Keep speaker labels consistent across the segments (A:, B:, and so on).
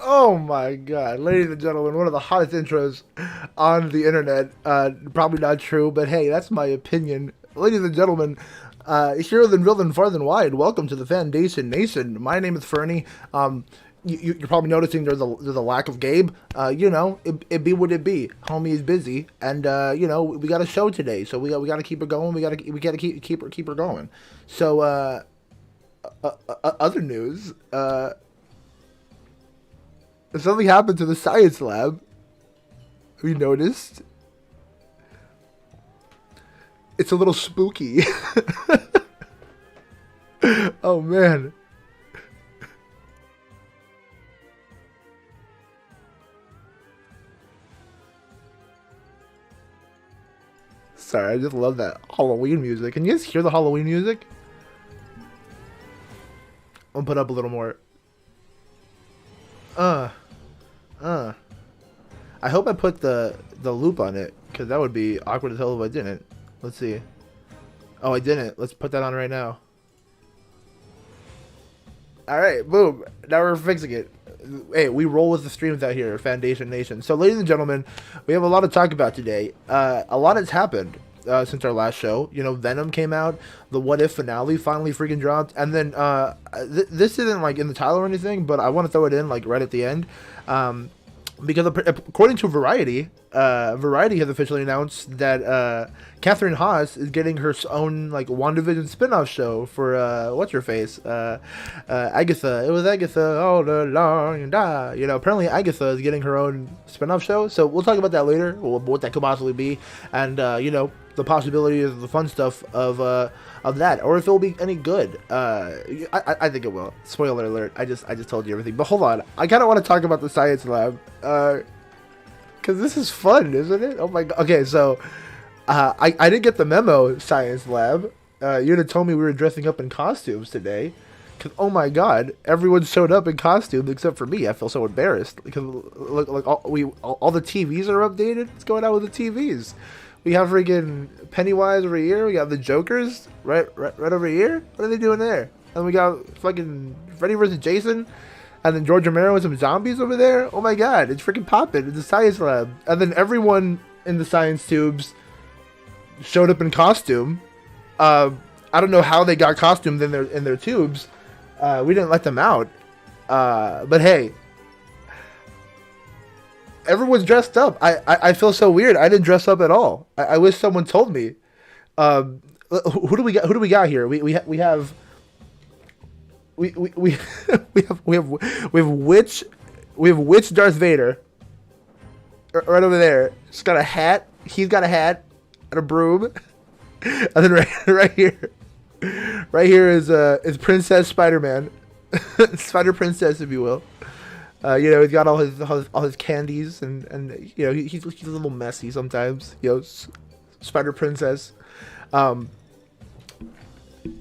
A: Oh my god, ladies and gentlemen, one of the hottest intros on the internet. Probably not true, but hey, that's my opinion. Ladies and gentlemen, here than real than far than wide, welcome to the Fandation Nation. My name is Fernie. You're probably noticing there's a lack of Gabe. It be what it be. Homie is busy, and we got a show today, so we got to keep it going. We got to keep her going. So other news. Something happened to the science lab. Have you noticed? It's a little spooky. Oh man. Sorry, I just love that Halloween music. Can you guys hear the Halloween music? I'll put up a little more. I hope I put the loop on it, because that would be awkward as hell if I didn't. Let's see. Oh, I didn't. Let's put that on right now. Alright, boom. Now we're fixing it. Hey, we roll with the streams out here, Fandation Nation. So, ladies and gentlemen, we have a lot to talk about today. A lot has happened since our last show. You know, Venom came out. The What If finale finally freaking dropped. And then, this isn't, like, in the title or anything, but I want to throw it in, like, right at the end. Because according to Variety, Variety has officially announced that Catherine Haas is getting her own like WandaVision spin-off show for what's her face, Agatha. It was Agatha all along and die. You know, apparently Agatha is getting her own spin-off show. So we'll talk about that later, what that could possibly be, and the possibility of the fun stuff of that, or if it'll be any good. I think it will. Spoiler alert. I just told you everything. But hold on, I kind of want to talk about the science lab, because this is fun, isn't it? Oh my god. Okay, so I didn't get the memo, science lab. You'd have told me we were dressing up in costumes today. Cause oh my god, everyone showed up in costumes except for me. I feel so embarrassed because look, all the TVs are updated. What's going on with the TVs? We have freaking Pennywise over here. We got the Jokers right over here. What are they doing there? And we got fucking Freddy vs. Jason, and then George Romero and some zombies over there. Oh my god, it's freaking popping. It's a science lab, and then everyone in the science tubes showed up in costume. I don't know how they got costumed in their tubes. We didn't let them out. But hey, everyone's dressed up. I feel so weird. I didn't dress up at all. I wish someone told me. Who do we got? Who do we got here? We have we have witch Darth Vader right over there. He's got a hat. He's got a hat and a broom. And then right here is Princess Spider-Man, Spider Princess, if you will. He's got all his candies, and he's a little messy sometimes. Spider Princess.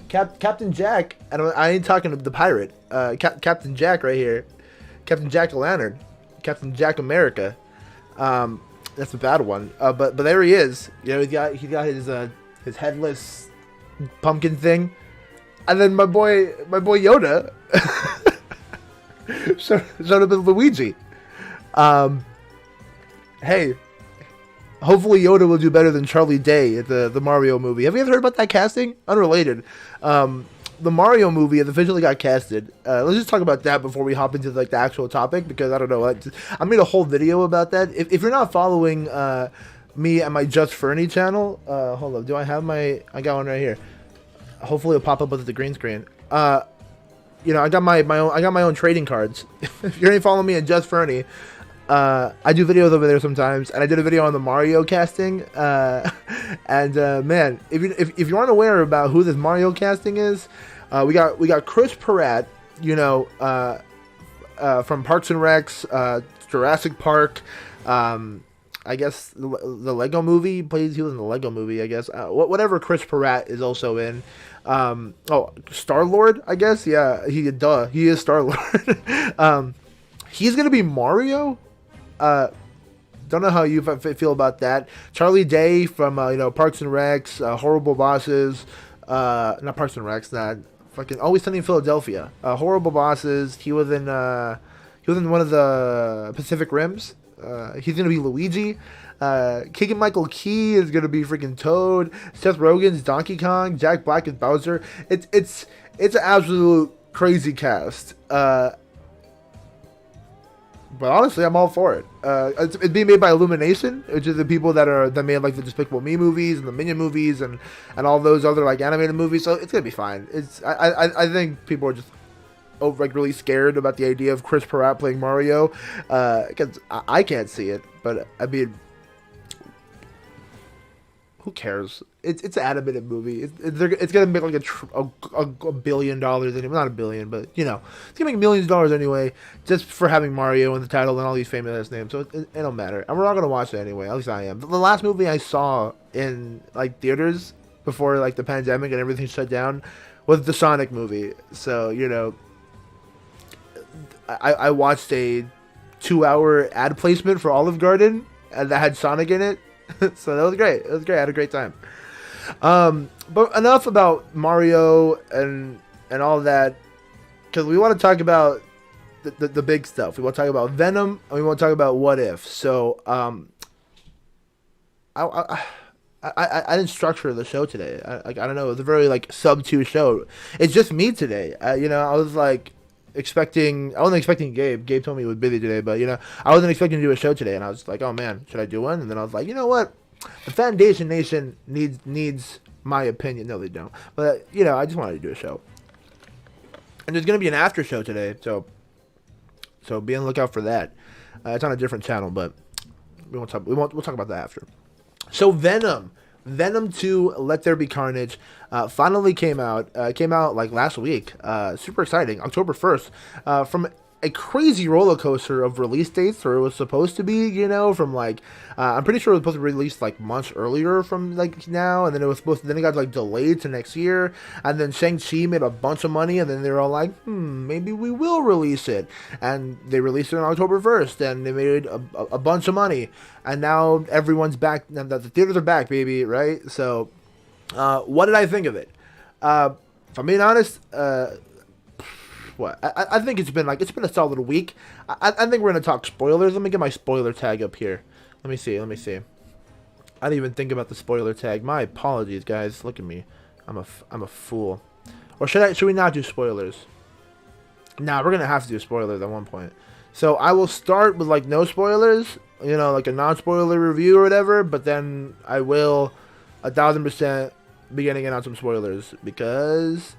A: Captain Jack. I ain't talking to the pirate. Captain Jack right here. Captain Jack O'Lantern. Captain Jack America. That's a bad one. But there he is. He's got his headless pumpkin thing, and then my boy Yoda showed up as Luigi. Hey, hopefully Yoda will do better than Charlie Day at the Mario movie. Have you ever heard about that casting? Unrelated. The Mario movie has officially got casted. Let's just talk about that before we hop into the actual topic, because I don't know. I made a whole video about that. If you're not following me and my Just Fernie channel, hold up. Do I have I got one right here. Hopefully it'll pop up with the green screen. I got my own trading cards. If you ain't following me at Just Fernie, I do videos over there sometimes, and I did a video on the Mario casting. Man, if you aren't aware about who this Mario casting is, We got Chris Pratt, you know, from Parks and Recs, Jurassic Park. I guess the Lego Movie he was in the Lego Movie. I guess whatever Chris Pratt is also in. Star Lord. I guess he is Star Lord. He's gonna be Mario. Don't know how you feel about that. Charlie Day from Parks and Recs, Horrible Bosses, not Parks and Recs, not fucking Always Sunny in Philadelphia. Horrible Bosses. He was in one of the Pacific Rims. He's gonna be Luigi. Keegan Michael Key is gonna be freaking Toad. Seth Rogen's Donkey Kong. Jack Black is Bowser. It's an absolute crazy cast. But honestly, I'm all for it. It's being made by Illumination, which is the people that made like the Despicable Me movies and the Minion movies and all those other like animated movies. So it's gonna be fine. I think people are just really scared about the idea of Chris Pratt playing Mario, because I can't see it. But I mean, who cares? It's an animated movie. It's gonna make like $1 billion. Not a billion, but it's gonna make millions of dollars anyway, just for having Mario in the title and all these famous names. So it don't matter, and we're not gonna watch it anyway. At least I am. The last movie I saw in like theaters before like the pandemic and everything shut down was the Sonic movie. So I watched a 2-hour ad placement for Olive Garden and that had Sonic in it. So that was great. It was great. I had a great time. But enough about Mario and all that, because we want to talk about the big stuff. We want to talk about Venom, and we want to talk about What If. So I didn't structure the show today. I don't know. It was a very like sub-2 show. It's just me today. I was like I wasn't expecting Gabe. Gabe told me he was busy today, but I wasn't expecting to do a show today, and I was like, oh man, should I do one? And then I was like, you know what? The Fandation Nation needs my opinion. No, they don't. But I just wanted to do a show, and there's gonna be an after show today, so be on the lookout for that. It's on a different channel, but we'll talk about that after. So Venom 2, Let There Be Carnage, finally came out. Came out like last week. Super exciting. October 1st. From a crazy roller coaster of release dates, where it was supposed to be, from like, I'm pretty sure it was supposed to be released like months earlier from like now, and then then it got like delayed to next year, and then Shang-Chi made a bunch of money, and then they were all like, maybe we will release it, and they released it on October 1st, and they made a bunch of money, and now everyone's back, and the theaters are back, baby, right? So, what did I think of it? If I'm being honest, I think it's been a solid week. I think we're gonna talk spoilers. Let me get my spoiler tag up here. Let me see. I didn't even think about the spoiler tag. My apologies, guys. Look at me. I'm a fool. Or should we not do spoilers? Nah, we're gonna have to do spoilers at one point. So I will start with like no spoilers, like a non-spoiler review or whatever. But then I will 1,000% be getting in on some spoilers, because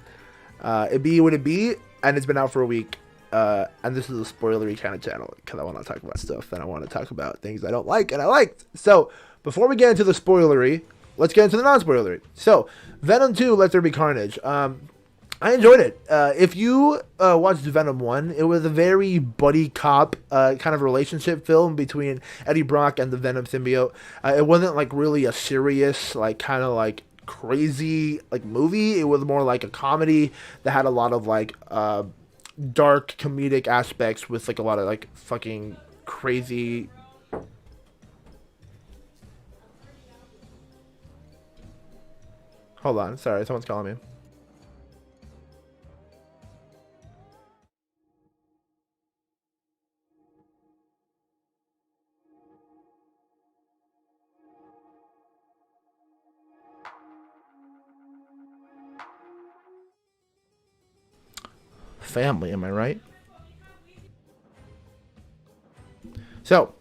A: it be what it be. And it's been out for a week, and this is a spoilery kind of channel, because I want to talk about stuff, and I want to talk about things I don't like and I liked. So, before we get into the spoilery, let's get into the non-spoilery. So, Venom 2, Let There Be Carnage. I enjoyed it. If you watched Venom 1, it was a very buddy cop kind of relationship film between Eddie Brock and the Venom symbiote. It wasn't like really a serious, like kind of like crazy like movie. It was more like a comedy that had a lot of like dark comedic aspects with like a lot of like fucking crazy. Hold on, sorry, someone's calling me. Family, am I right? So,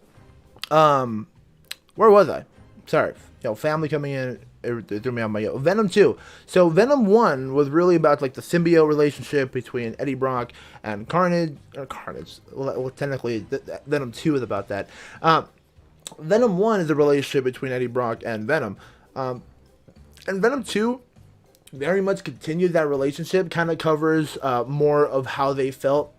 A: where was I? Sorry, family coming in. It threw me on my Venom 2. So Venom 1 was really about like the symbiote relationship between Eddie Brock and Carnage. Well, technically, Venom 2 is about that. Venom 1 is the relationship between Eddie Brock and Venom. And Venom 2 very much continued that relationship. Kind of covers more of how they felt,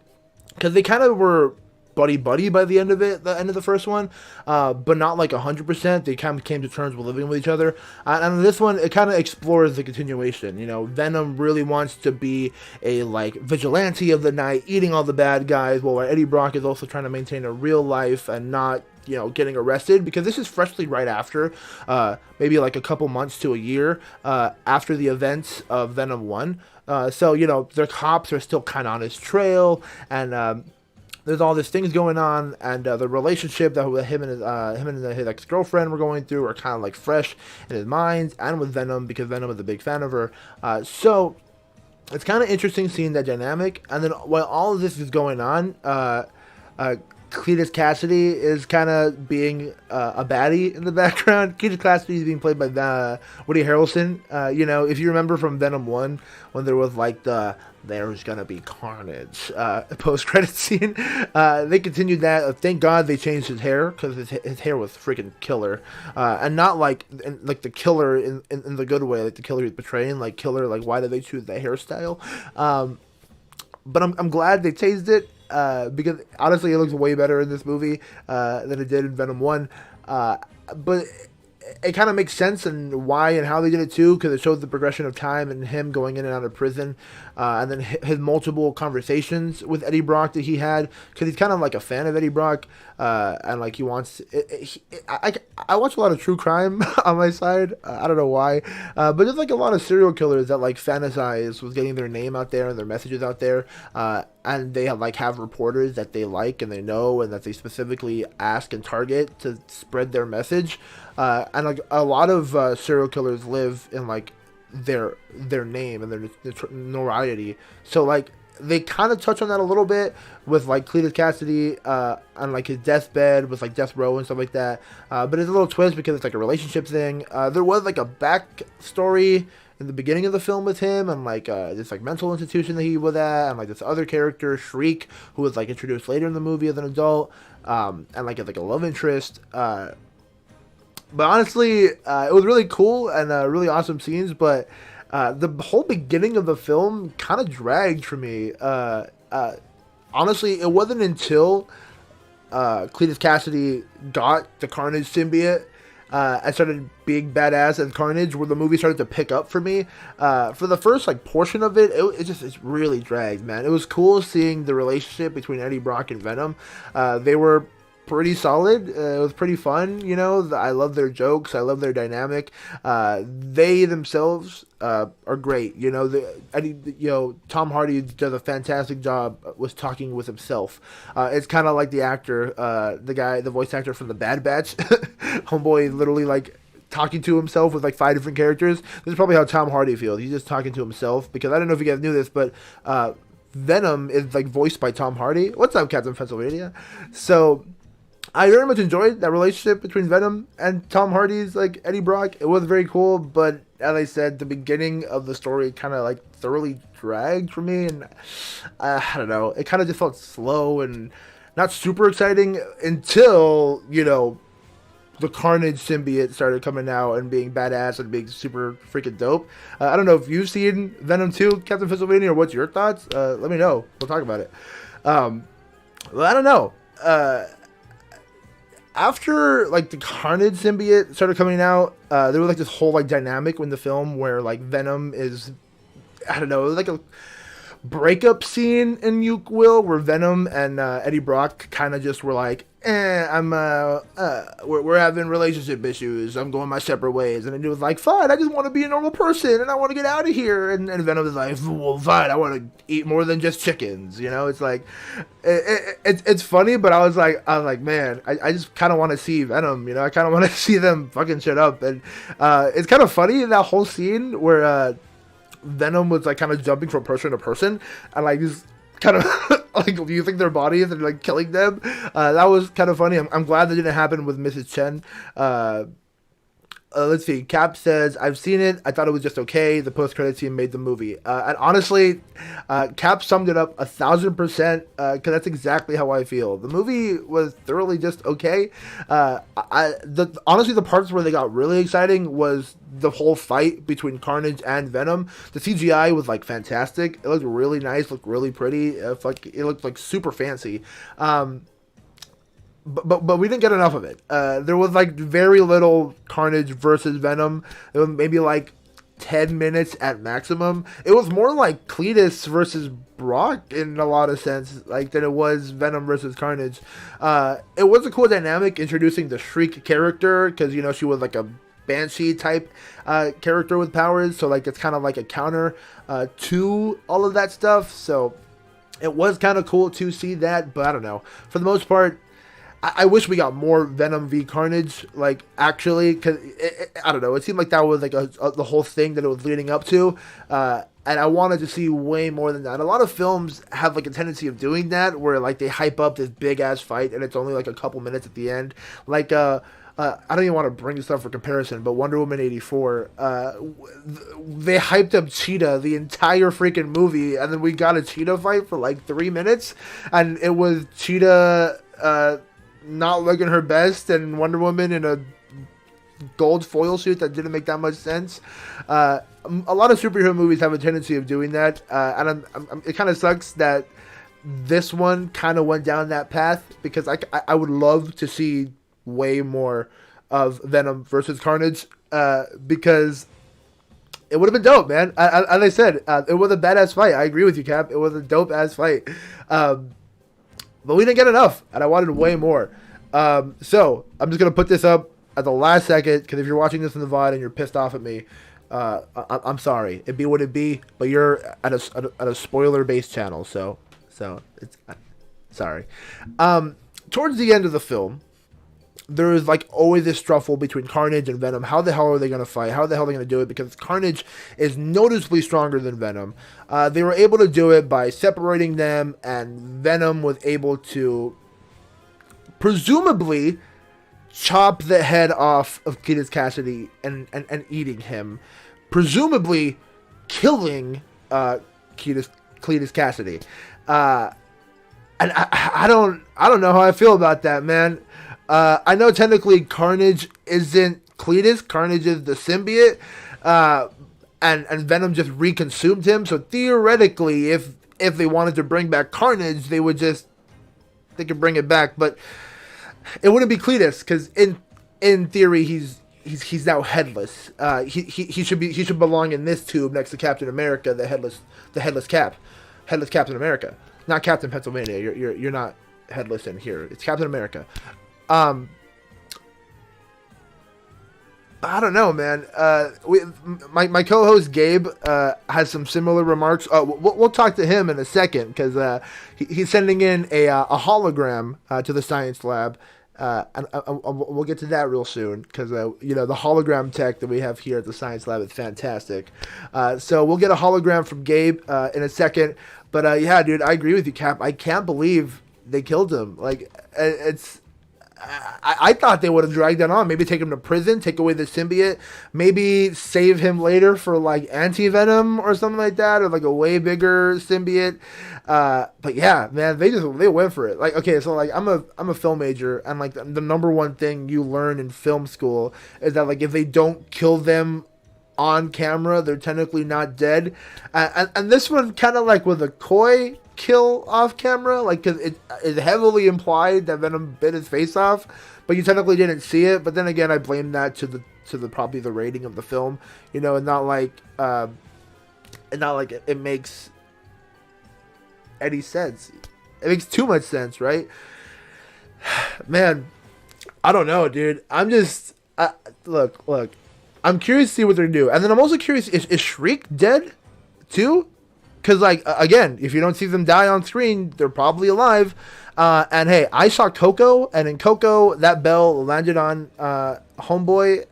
A: because they kind of were buddy buddy by the end of it, the end of the first one, but not like 100%. They kind of came to terms with living with each other. And this one, it kind of explores the continuation. You know, Venom really wants to be a like vigilante of the night, eating all the bad guys, while Eddie Brock is also trying to maintain a real life and not, you know, getting arrested, because this is freshly right after, maybe like a couple months to a year after the events of Venom 1. So, you know, the cops are still kind of on his trail, and there's all these things going on, and the relationship that him and his ex-girlfriend were going through are kind of like fresh in his mind, and with Venom, because Venom is a big fan of her. So it's kind of interesting seeing that dynamic. And then while all of this is going on, Cletus Cassidy is kind of being a baddie in the background. Cletus Cassidy is being played by Woody Harrelson. You know, if you remember from Venom 1, when there was like there's gonna be carnage post-credit scene, they continued that. Thank God they changed his hair, because his hair was freaking killer, and not like the killer in the good way, like the killer he's portraying, like killer, like why did they choose that hairstyle? But I'm glad they changed it, because honestly it looks way better in this movie than it did in Venom 1. But it kind of makes sense and why and how they did it too, because it shows the progression of time and him going in and out of prison, and then his multiple conversations with Eddie Brock that he had, because he's kind of like a fan of Eddie Brock, and like he wants. I watch a lot of true crime on my side. I don't know why, but there's like a lot of serial killers that like fantasize with getting their name out there and their messages out there, and they have reporters that they like and they know and that they specifically ask and target to spread their message. And like a lot of serial killers live in like their name and their notoriety. So like they kind of touch on that a little bit with like Cletus Cassidy on like his deathbed with like death row and stuff like that. But it's a little twist because it's like a relationship thing. There was like a backstory in the beginning of the film with him and like this like mental institution that he was at, and like this other character Shriek, who was like introduced later in the movie as an adult, and like as like a love interest. But honestly, it was really cool and really awesome scenes. But the whole beginning of the film kind of dragged for me. Honestly, it wasn't until Cletus Cassidy got the Carnage symbiote and started being badass as Carnage, where the movie started to pick up for me. For the first like portion of it, it's really dragged, man. It was cool seeing the relationship between Eddie Brock and Venom. They were pretty solid. It was pretty fun, you know. I love their jokes. I love their dynamic. They themselves are great, you know. Tom Hardy does a fantastic job with talking with himself. It's kind of like the actor, the voice actor from the Bad Batch. Homeboy literally like talking to himself with like 5 different characters. This is probably how Tom Hardy feels. He's just talking to himself, because I don't know if you guys knew this, but Venom is like voiced by Tom Hardy. What's up, Captain Pennsylvania? So I very much enjoyed that relationship between Venom and Tom Hardy's like Eddie Brock. It was very cool, but as I said, the beginning of the story kind of like thoroughly dragged for me, and I don't know, it kind of just felt slow and not super exciting until, you know, the Carnage symbiote started coming out and being badass and being super freaking dope. I don't know if you've seen Venom 2, Captain Pennsylvania, or what's your thoughts? Let me know. We'll talk about it. Well, I don't know. After like the Carnage symbiote started coming out, there was like this whole like dynamic in the film where like Venom is, I don't know, it was like a breakup scene in Uke Will, where Venom and Eddie Brock kind of just were like, we're having relationship issues. I'm going my separate ways. And it was like, fine, I just want to be a normal person and I want to get out of here. And Venom is like, well, fine, I want to eat more than just chickens. You know, it's like, it's funny, but I was like, man, I just kind of want to see Venom. You know, I kind of want to see them fucking shit up. And it's kind of funny in that whole scene where Venom was like kind of jumping from person to person and like just kind of like using their bodies and like killing them. That was kind of funny. I'm glad that didn't happen with Mrs. Chen. let's see. Cap says, "I've seen it. I thought it was just okay. The post-credit scene made the movie." And honestly, Cap summed it up 1,000%. Because that's exactly how I feel. The movie was thoroughly just okay. Honestly, the parts where they got really exciting was the whole fight between Carnage and Venom. The CGI was like fantastic. It looked really nice. Looked really pretty. It looked like super fancy. But we didn't get enough of it. There was like very little Carnage versus Venom. It was maybe like 10 minutes at maximum. It was more like Cletus versus Brock in a lot of sense, like than it was Venom versus Carnage. It was a cool dynamic introducing the Shriek character because she was like a Banshee type character with powers, so like it's kind of like a counter to all of that stuff. So it was kind of cool to see that, but I don't know. For the most part, I wish we got more Venom v Carnage, like, actually, because, I don't know, it seemed like that was, like, the whole thing that it was leading up to, and I wanted to see way more than that. A lot of films have, like, a tendency of doing that, where, like, they hype up this big-ass fight, and it's only, like, a couple minutes at the end. Like, I don't even want to bring this up for comparison, but Wonder Woman 84, they hyped up Cheetah the entire freaking movie, and then we got a Cheetah fight for, like, 3 minutes, and it was Cheetah, not looking her best, and Wonder Woman in a gold foil suit that didn't make that much sense. A lot of superhero movies have a tendency of doing that, and it kind of sucks that this one kind of went down that path, because I would love to see way more of Venom versus Carnage, because it would have been dope, man. As I said, it was a badass fight. I agree with you, Cap. It was a dope ass fight. But we didn't get enough, and I wanted way more. So, I'm just going to put this up at the last second, because if you're watching this in the VOD and you're pissed off at me, I'm sorry. It be what it be, but you're at a spoiler-based channel, so it's sorry. Towards the end of the film, there is like always this struggle between Carnage and Venom. How the hell are they going to fight? How the hell are they going to do it? Because Carnage is noticeably stronger than Venom. They were able to do it by separating them, and Venom was able to presumably chop the head off of Cletus Cassidy and eating him. Presumably killing Cletus Cassidy. And I don't know how I feel about that, man. I know technically Carnage isn't Cletus. Carnage is the symbiote. And Venom just reconsumed him. So theoretically, if they wanted to bring back Carnage, they could bring it back. But it wouldn't be Cletus, because in theory he's now headless. He should belong in this tube next to Captain America, the headless Captain America, not Captain Pennsylvania. You're not headless in here. It's Captain America. I don't know, man. My co-host Gabe has some similar remarks. We'll talk to him in a second, because he's sending in a hologram to the science lab, and we'll get to that real soon, because the hologram tech that we have here at the science lab is fantastic. So we'll get a hologram from Gabe in a second. But yeah, dude, I agree with you, Cap. I can't believe they killed him. Like, it's. I thought they would have dragged that on. Maybe take him to prison, take away the symbiote, maybe save him later for like anti-venom or something like that, or like a way bigger symbiote. But yeah, man, they went for it. Like, okay, so like I'm a film major, and like the number one thing you learn in film school is that like if they don't kill them on camera, they're technically not dead. And this one kind of like with a coy kill off camera, like, cause it is heavily implied that Venom bit his face off, but you technically didn't see it. But then again, I blame that to the probably the rating of the film, and not like it makes any sense. It makes too much sense, right? Man, I don't know, dude. I'm just look. I'm curious to see what they're gonna do, and then I'm also curious: is Shriek dead too? Because, like, again, if you don't see them die on screen, they're probably alive. And hey, I saw Coco, and in Coco, that bell landed on Homeboy,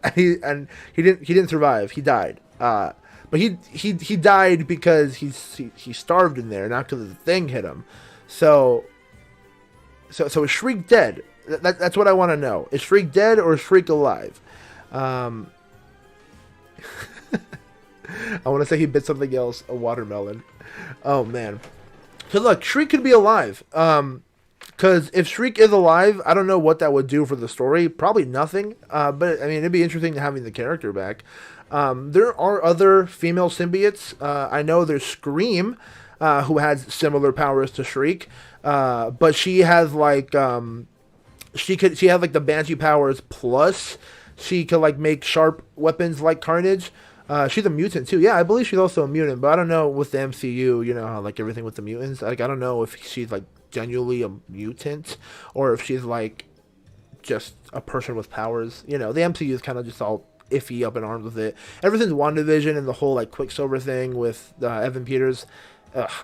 A: and he didn't survive. He died. But he died because he starved in there, not because the thing hit him. So is Shriek dead? That's what I want to know. Is Shriek dead or is Shriek alive? I want to say he bit something else, a watermelon. Oh man. So look, Shriek could be alive. Because if Shriek is alive, I don't know what that would do for the story. Probably nothing. But I mean, it'd be interesting having the character back. There are other female symbiotes. I know there's Scream, who has similar powers to Shriek, but she has like she has like the Banshee powers plus she could like make sharp weapons like Carnage. She's a mutant too. Yeah, I believe she's also a mutant, but I don't know with the MCU. You know how like everything with the mutants. Like I don't know if she's like genuinely a mutant or if she's like just a person with powers. You know, the MCU is kind of just all iffy up in arms with it. Ever since WandaVision and the whole like Quicksilver thing with Evan Peters,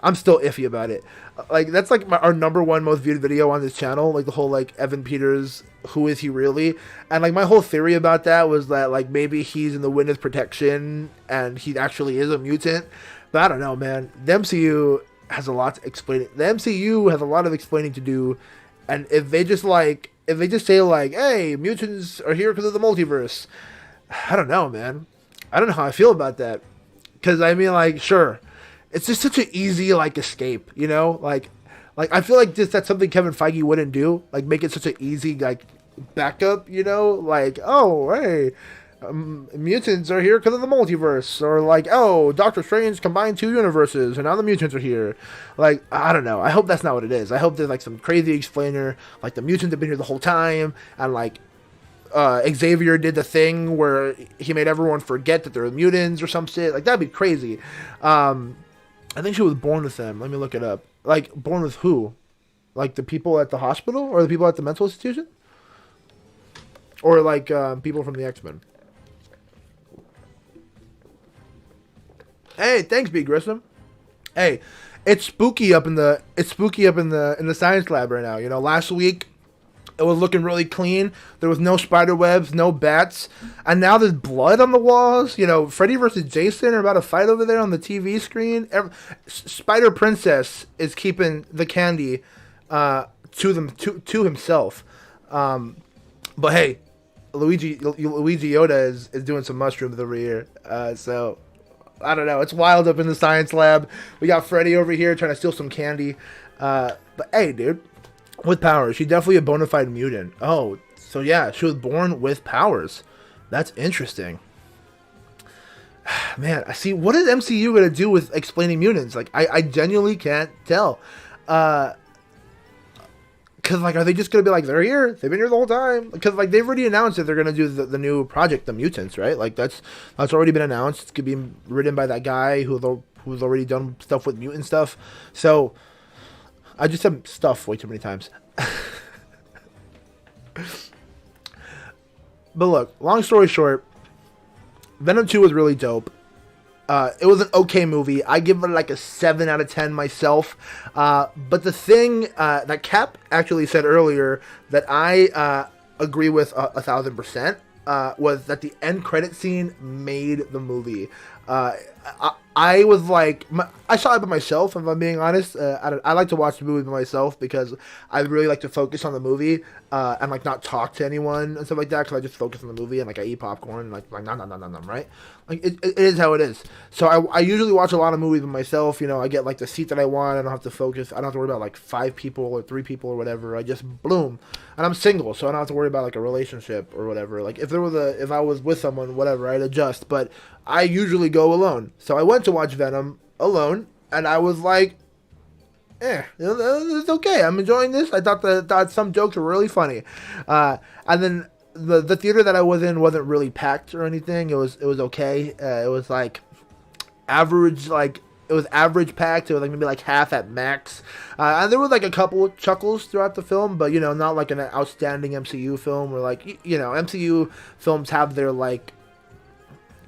A: I'm still iffy about it. Like that's like our number one most viewed video on this channel. Like the whole like Evan Peters, who is he really? And like my whole theory about that was that like maybe he's in the witness protection and he actually is a mutant. But I don't know, man. The MCU has a lot to explain. The MCU has a lot of explaining to do, and if they just say like, hey, mutants are here because of the multiverse. I don't know, man. I don't know how I feel about that. Because, I mean, like, sure. It's just such an easy, like, escape, you know? Like I feel like that's something Kevin Feige wouldn't do. Like, make it such an easy, like, backup, you know? Like, oh, hey, mutants are here because of the multiverse. Or, like, oh, Doctor Strange combined two universes, and now the mutants are here. Like, I don't know. I hope that's not what it is. I hope there's, like, some crazy explainer. Like, the mutants have been here the whole time, and, like, Xavier did the thing where he made everyone forget that they're mutants or some shit. Like, that'd be crazy. I think she was born with them. Let me look it up. Like, born with who? Like, the people at the hospital? Or the people at the mental institution? Or, like, people from the X-Men? Hey, thanks, B. Grissom. Hey, it's spooky up in the science lab right now. You know, last week it was looking really clean. There was no spider webs, no bats. And now there's blood on the walls. You know, Freddy versus Jason are about to fight over there on the TV screen. Spider Princess is keeping the candy to himself. But hey, Luigi Yoda is doing some mushrooms over here. So, I don't know. It's wild up in the science lab. We got Freddy over here trying to steal some candy. But hey, dude. With powers. She's definitely a bona fide mutant. Oh, so yeah, she was born with powers. That's interesting. Man, I see. What is MCU going to do with explaining mutants? Like, I genuinely can't tell. Because, like, are they just going to be like, they're here? They've been here the whole time? Because, like, they've already announced that they're going to do the new project, The Mutants, right? Like, that's already been announced. It's going to be written by that guy who's already done stuff with mutant stuff. So, I just said stuff way too many times. But look, long story short, Venom 2 was really dope. It was an okay movie. I give it like a 7 out of 10 myself. But the thing that Cap actually said earlier that I agree with 1,000% was that the end credit scene made the movie. I was like, I saw it by myself, if I'm being honest. I like to watch the movie by myself because I really like to focus on the movie and like not talk to anyone and stuff like that because I just focus on the movie and like I eat popcorn and like nom, right? Like it is how it is. So I usually watch a lot of movies by myself. You know, I get like the seat that I want. I don't have to focus. I don't have to worry about like 5 people or 3 people or whatever. I just bloom. And I'm single, so I don't have to worry about like a relationship or whatever. Like if I was with someone, whatever, I'd adjust. But I usually go alone. So I went to watch Venom alone, and I was like, it's okay. I'm enjoying this. I thought some jokes were really funny. And then the theater that I was in wasn't really packed or anything. It was okay. It was like average, like it was average packed. It was like maybe like half at max. And there was like a couple of chuckles throughout the film, but you know, not like an outstanding MCU film where like you know, MCU films have their like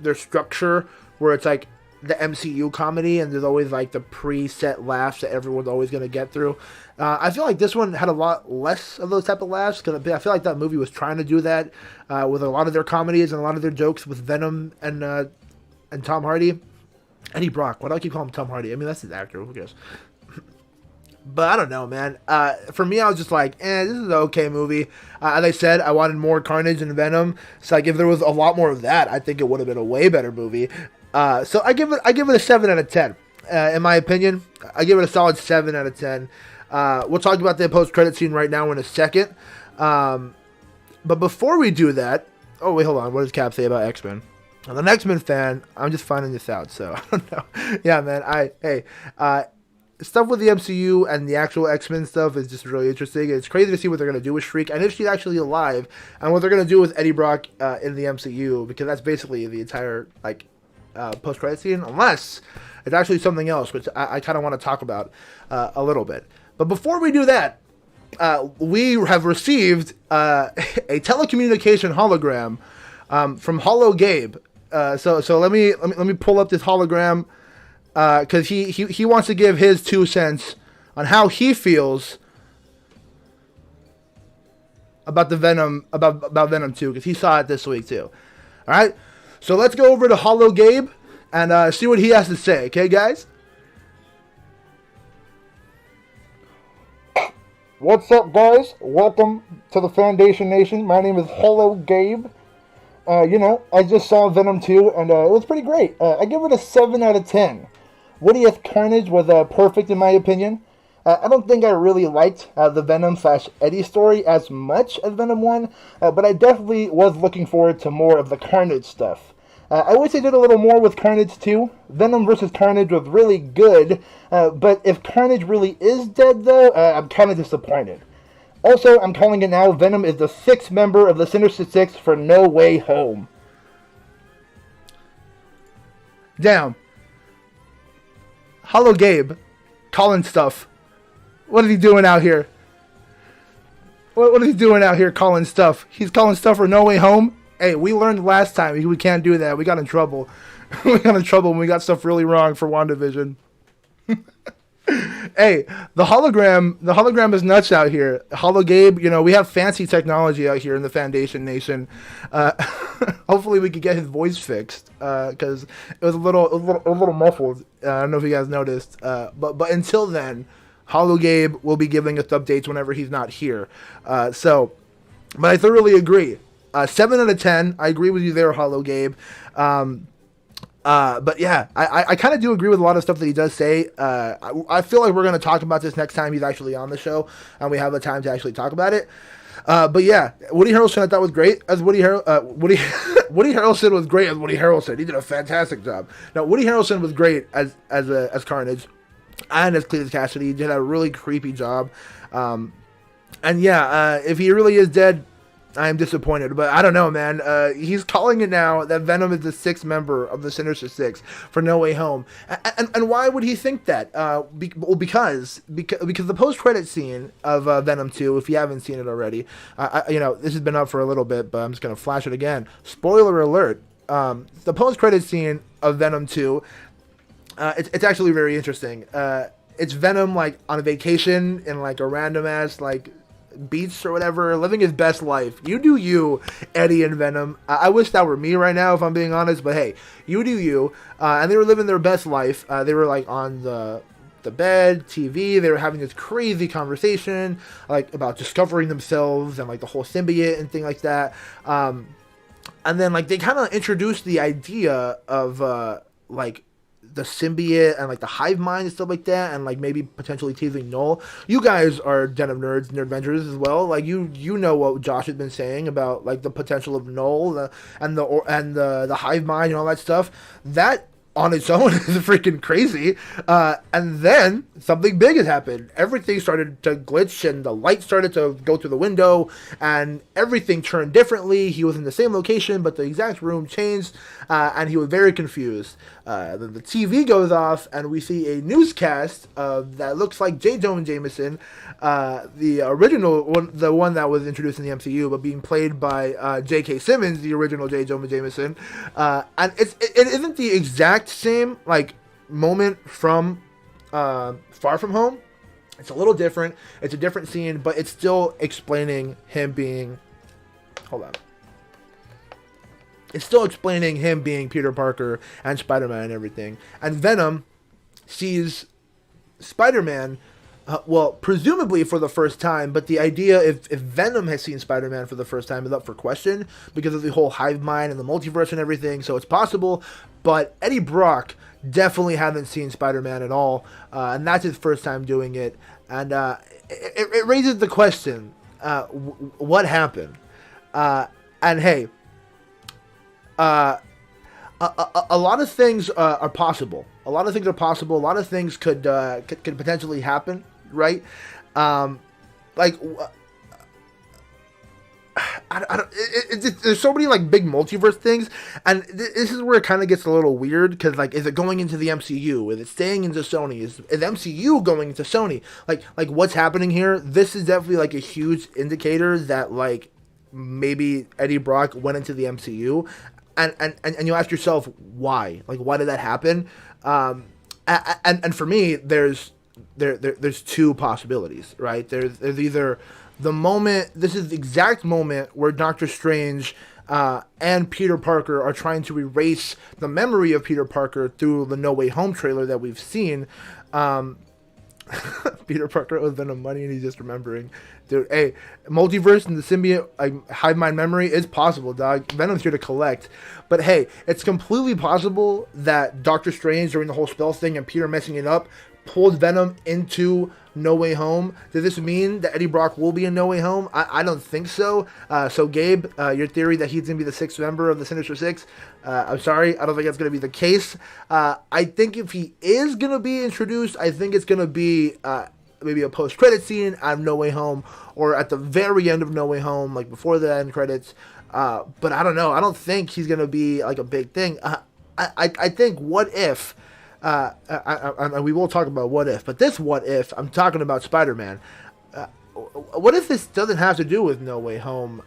A: their structure where it's like the MCU comedy and there's always like the preset laughs that everyone's always going to get through. I feel like this one had a lot less of those type of laughs because I feel like that movie was trying to do that with a lot of their comedies and a lot of their jokes with Venom and Tom Hardy. Eddie Brock. Why do I keep calling him Tom Hardy? I mean, that's his actor. Who cares? But I don't know, man. For me, I was just like, this is an okay movie. As I said, I wanted more Carnage and Venom. So like, if there was a lot more of that, I think it would have been a way better movie. So I give it a 7 out of 10. In my opinion, I give it a solid 7 out of 10. We'll talk about the post-credit scene right now in a second. But before we do that, oh wait, hold on. What does Cap say about X-Men? I'm an X-Men fan. I'm just finding this out, so I don't know. Yeah, man. Stuff with the MCU and the actual X-Men stuff is just really interesting. It's crazy to see what they're going to do with Shriek and if she's actually alive and what they're going to do with Eddie Brock in the MCU, because that's basically the entire post-credit scene, unless it's actually something else, which I kind of want to talk about a little bit. But before we do that, we have received a telecommunication hologram from Holo Gabe. So let me pull up this hologram. Because he wants to give his 2 cents on how he feels about the Venom about Venom 2, because he saw it this week too. All right, so let's go over to Holo Gabe and see what he has to say. Okay, guys.
B: What's up, guys? Welcome to the Fandation Nation. My name is Holo Gabe. I just saw Venom 2, and it was pretty great. I give it a 7 out of 10. Woody as Carnage was perfect in my opinion. I don't think I really liked the Venom/Eddie story as much as Venom 1, but I definitely was looking forward to more of the Carnage stuff. I wish they did a little more with Carnage too. Venom vs. Carnage was really good, but if Carnage really is dead though, I'm kind of disappointed. Also, I'm calling it now, Venom is the 6th member of the Sinister Six for No Way Home.
A: Damn. Holo Gabe, calling stuff. What is he doing out here? What is he doing out here calling stuff? He's calling stuff for No Way Home? Hey, we learned last time we can't do that. We got in trouble. We got in trouble when we got stuff really wrong for WandaVision. Hey, the hologram is nuts out here. Holo Gabe, we have fancy technology out here in the Fandation Nation. Hopefully we could get his voice fixed, because it was a little muffled. I don't know if you guys noticed, but until then, Holo Gabe will be giving us updates whenever he's not here. But I thoroughly agree. 7 out of 10. I agree with you there, Holo Gabe. But yeah, I kind of do agree with a lot of stuff that he does say. I feel like we're going to talk about this next time he's actually on the show and we have the time to actually talk about it. But yeah, Woody Harrelson I thought was great as Woody Harrelson was great as Woody Harrelson. He did a fantastic job. Now, Woody Harrelson was great as Carnage and as Cletus Cassidy. He did a really creepy job. And yeah, if he really is dead, I am disappointed, but I don't know, man. He's calling it now that Venom is the 6th member of the Sinister Six for No Way Home, and why would he think that? Because the post-credit scene of Venom 2, if you haven't seen it already, this has been up for a little bit, but I'm just gonna flash it again. Spoiler alert: the post-credit scene of Venom 2, it's actually very interesting. It's Venom on a vacation in a random ass beach or whatever, living his best life. You do you, Eddie and Venom. I wish that were me right now, if I'm being honest, but hey, you do you. And they were living their best life. They were on the bed, TV. They were having this crazy conversation about discovering themselves and the whole symbiote and thing like that. And then they kind of introduced the idea of the symbiote and the hive mind and stuff like that, and maybe potentially teasing Null. You guys are Denim Nerds, Nerd Ventures as well. You know what Josh has been saying about the potential of Null and the hive mind and all that stuff. That on its own is freaking crazy. And then something big had happened. Everything started to glitch and the light started to go through the window and everything turned differently. He was in the same location, but the exact room changed, and he was very confused. Then the TV goes off and we see a newscast that looks like J. Jonah Jameson, the original one, the one that was introduced in the MCU, but being played by J.K. Simmons, the original J. Jonah Jameson. And it isn't the exact same moment from Far From Home. It's a little different. It's a different scene, but it's still explaining him being... Hold on. It's still explaining him being Peter Parker and Spider-Man and everything. And Venom sees Spider-Man Well, presumably for the first time, but the idea if Venom has seen Spider-Man for the first time is up for question because of the whole hive mind and the multiverse and everything. So it's possible, but Eddie Brock definitely hasn't seen Spider-Man at all, and that's his first time doing it. And it raises the question: what happened? And hey, a lot of things are possible. A lot of things are possible. A lot of things could potentially happen, right? Like, there's so many like big multiverse things, and this is where it kind of gets a little weird because like, is it going into the MCU? Is it staying into Sony? Is MCU going into Sony? Like what's happening here? This is definitely like a huge indicator that like maybe Eddie Brock went into the MCU. And you ask yourself why? Like, why did that happen? And for me, there's two possibilities, right? There's either the moment, this is the exact moment where Doctor Strange and Peter Parker are trying to erase the memory of Peter Parker through the No Way Home trailer that we've seen. Peter Parker owes Venom money and he's just remembering. Dude, hey, multiverse and the symbiote hive mind memory is possible, dog. Venom's here to collect. But hey, it's completely possible that Doctor Strange during the whole spell thing and Peter messing it up pulled Venom into No Way Home. Does this mean that Eddie Brock will be in No Way Home? I don't think so. So Gabe, your theory that he's going to be the sixth member of the Sinister Six, I'm sorry, I don't think that's going to be the case. I think if he is going to be introduced, I think it's going to be maybe a post-credit scene out of No Way Home, or at the very end of No Way Home, like before the end credits. But I don't know. I don't think he's going to be like a big thing. I think what if... we will talk about what if, but this what if, I'm talking about Spider-Man. What if this doesn't have to do with No Way Home?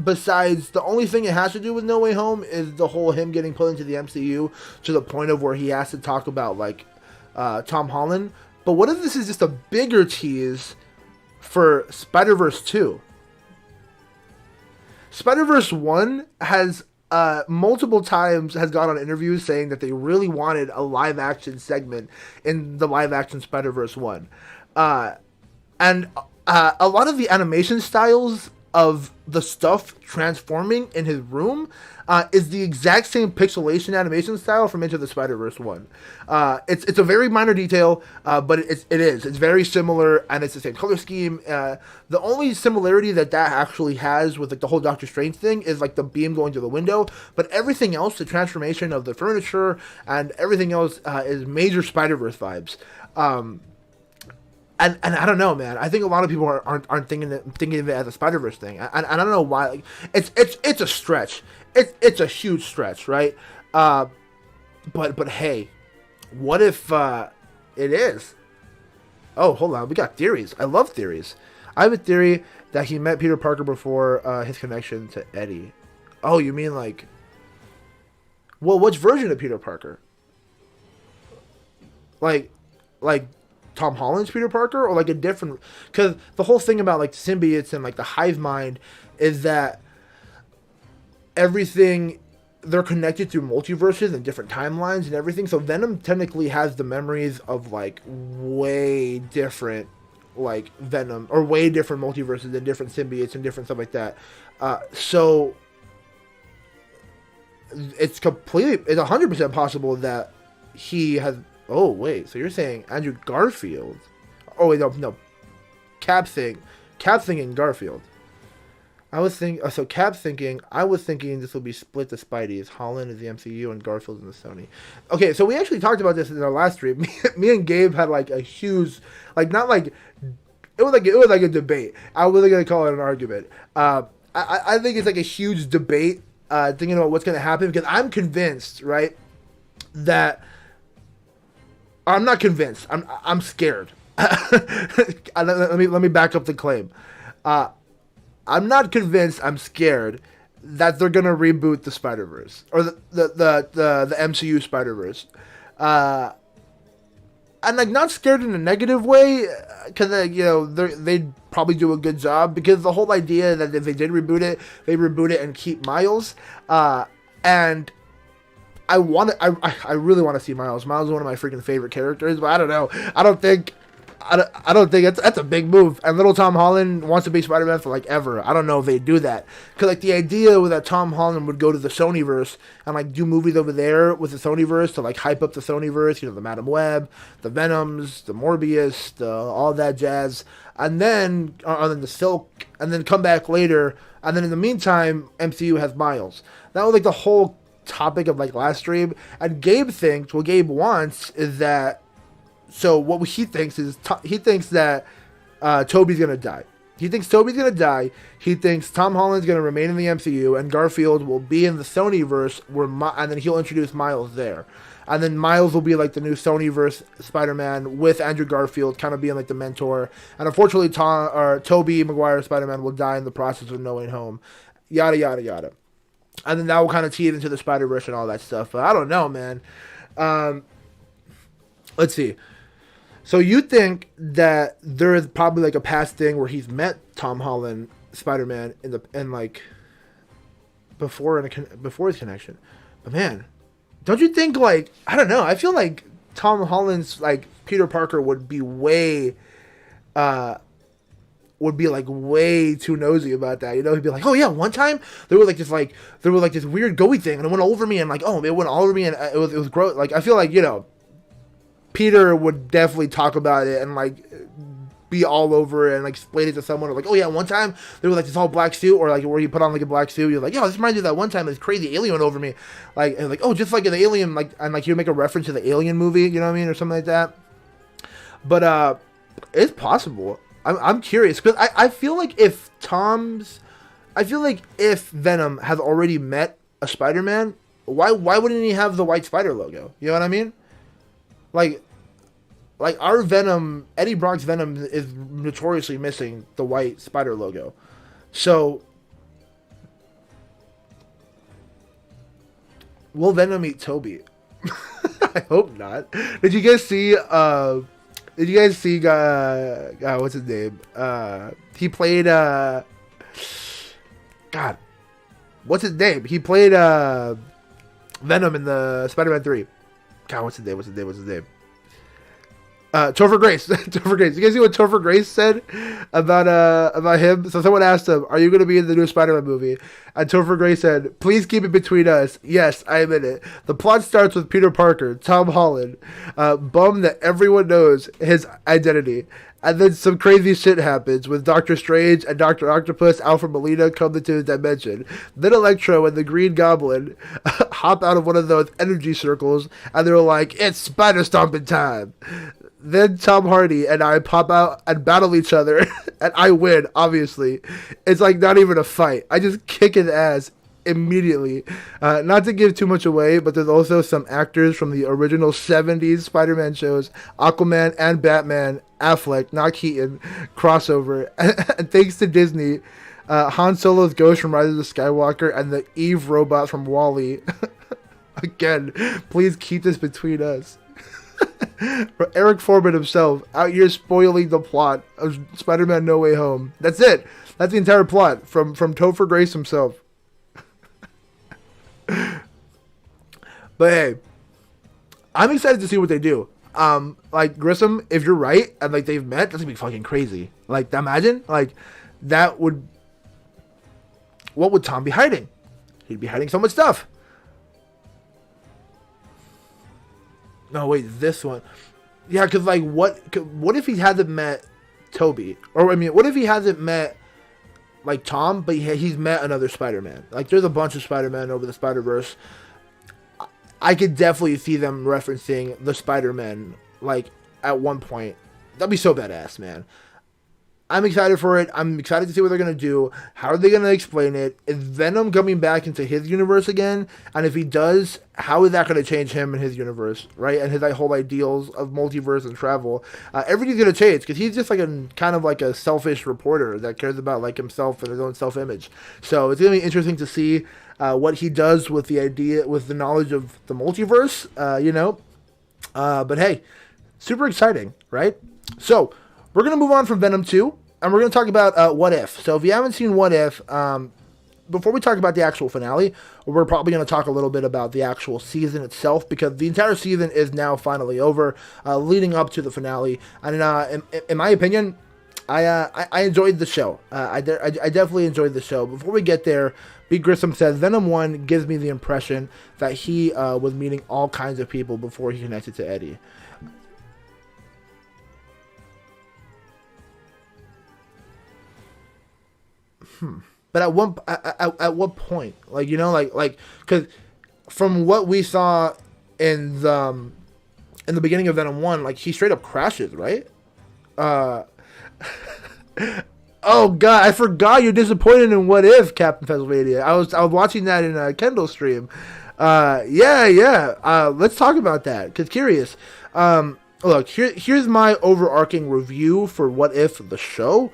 A: Besides, the only thing it has to do with No Way Home is the whole him getting put into the MCU to the point of where he has to talk about like Tom Holland. But what if this is just a bigger tease for Spider-Verse 2? Spider-Verse 1 has multiple times has gone on interviews saying that they really wanted a live action segment in the live action Spider-Verse 1. And a lot of the animation styles of the stuff transforming in his room is the exact same pixelation animation style from Into the Spider-Verse 1. It's a very minor detail, but it's very similar, and it's the same color scheme. The only similarity that actually has with like the whole Doctor Strange thing is like the beam going to the window, but everything else, the transformation of the furniture and everything else, is major Spider-Verse vibes. And I don't know, man. I think a lot of people aren't thinking of it as a Spider-Verse thing. And I don't know why. Like, it's a stretch. It's a huge stretch, right? But hey, what if it is? Oh, hold on. We got theories. I love theories. I have a theory that he met Peter Parker before his connection to Eddie. Oh, you mean like... Well, which version of Peter Parker? Like Tom Holland's Peter Parker, or like a different... Because the whole thing about like symbiotes and like the hive mind is that everything, they're connected through multiverses and different timelines and everything. So Venom technically has the memories of like way different like Venom, or way different multiverses and different symbiotes and different stuff like that. So it's 100% possible that he has... Oh, wait, so you're saying Andrew Garfield? Oh, wait, no. Cap thinking Garfield. I was thinking this will be split the Spideys. Holland is the MCU and Garfield is the Sony. Okay, so we actually talked about this in our last stream. Me and Gabe had like a huge, like not like, it was like a debate. I wasn't gonna call it an argument. I think it's like a huge debate, thinking about what's gonna happen, because I'm convinced, right, that I'm not convinced. I'm scared. Let me back up the claim. I'm not convinced. I'm scared that they're gonna reboot the Spider-Verse, or the MCU Spider-Verse, and like not scared in a negative way, because they'd probably do a good job, because the whole idea that if they did reboot it, they reboot it and keep Miles, and I really want to see Miles. Miles is one of my freaking favorite characters, but I don't know. I don't think I don't think that's a big move. And little Tom Holland wants to be Spider-Man for like ever. I don't know if they do that, because like the idea was that Tom Holland would go to the Sonyverse and like do movies over there with the Sonyverse to like hype up the Sonyverse. You know, the Madam Web, the Venoms, the Morbius, all that jazz, and then the Silk, and then come back later. And then in the meantime, MCU has Miles. That was like the whole topic of like last stream. And Gabe thinks what Gabe wants is that. So what he thinks is he thinks that Toby's gonna die. He thinks Toby's gonna die. He thinks Tom Holland's gonna remain in the MCU, and Garfield will be in the Sonyverse, and then he'll introduce Miles there, and then Miles will be like the new Sonyverse Spider-Man with Andrew Garfield, kind of being like the mentor. And unfortunately, Tobey Maguire's Spider-Man will die in the process of No Way Home. Yada yada yada, and then that will kind of tee it into the Spider-Verse and all that stuff. But I don't know, man. Let's see. So you think that there is probably like a past thing where he's met Tom Holland, Spider-Man, in like before his connection, but man, don't you think like I don't know? I feel like Tom Holland's like Peter Parker would be way too nosy about that. You know, he'd be like, oh yeah, one time there was this weird gooey thing and it went over me and like it went all over me and it was gross. Like I feel like Peter would definitely talk about it and like be all over it and like explain it to someone, or like, oh yeah, one time there was like this all black suit, or like where you put on like a black suit, you're like, yo, this reminds me of that one time this crazy alien went over me, like, and like, oh, just like an alien, like, and like you make a reference to the Alien movie, you know what I mean, or something like that. But it's possible. I'm curious because I feel like if Venom has already met a Spider-Man, why wouldn't he have the white spider logo? You know what I mean? Like our Venom, Eddie Brock's Venom is notoriously missing the white spider logo. So, will Venom eat Toby? I hope not. Did you guys see, what's his name? He played, God, what's his name? He played, Venom in the Spider-Man 3. God, what's his name? Topher Grace. Topher Grace. You guys see what Topher Grace said about him? So someone asked him, are you going to be in the new Spider-Man movie? And Topher Grace said, please keep it between us. Yes, I am in it. The plot starts with Peter Parker, Tom Holland, bummed that everyone knows his identity. And then some crazy shit happens with Doctor Strange and Dr. Octopus, Alfred Molina come into his dimension. Then Electro and the Green Goblin hop out of one of those energy circles, and they're like, it's spider stomping time. Then Tom Hardy and I pop out and battle each other, and I win, obviously. It's like not even a fight. I just kick his ass immediately. Not to give too much away, but there's also some actors from the original 70s Spider-Man shows, Aquaman and Batman, Affleck, not Keaton, crossover. And thanks to Disney, Han Solo's ghost from Rise of the Skywalker and the Eve robot from WALL-E. Again, please keep this between us. Eric Foreman himself out here spoiling the plot of Spider-Man No Way Home. That's it. That's the entire plot from Topher Grace himself. But hey, I'm excited to see what they do. Like Grissom, if you're right and like they've met, that's gonna be fucking crazy. Like imagine, like that would. What would Tom be hiding? He'd be hiding so much stuff. No, wait, this one. Yeah, because, like, what if he hasn't met Toby? Or, I mean, what if he hasn't met, like, Tom, but he's met another Spider-Man? Like, there's a bunch of Spider-Man over the Spider-Verse. I could definitely see them referencing the Spider-Man, like, at one point. That'd be so badass, man. I'm excited for it. I'm excited to see what they're going to do. How are they going to explain it? Is Venom coming back into his universe again? And if he does, how is that going to change him and his universe, right? And his whole ideals of multiverse and travel. Everything's going to change because he's just like kind of like a selfish reporter that cares about like himself and his own self-image. So it's going to be interesting to see what he does with the knowledge of the multiverse, But hey, super exciting, right? So we're going to move on from Venom 2, and we're going to talk about What If. So if you haven't seen What If, before we talk about the actual finale, we're probably going to talk a little bit about the actual season itself, because the entire season is now finally over, leading up to the finale. And in my opinion, I enjoyed the show. I definitely enjoyed the show. Before we get there, B. Grissom says Venom 1 gives me the impression that he was meeting all kinds of people before he connected to Eddie. But at what point? Like, you know, like because from what we saw in the beginning of Venom 1, like, he straight up crashes, right? Uh Oh God, I forgot you're disappointed in What If, Captain Pennsylvania. I was watching that in a Kendall stream. Yeah. Let's talk about that. Cause curious. Look, here's my overarching review for What If the show.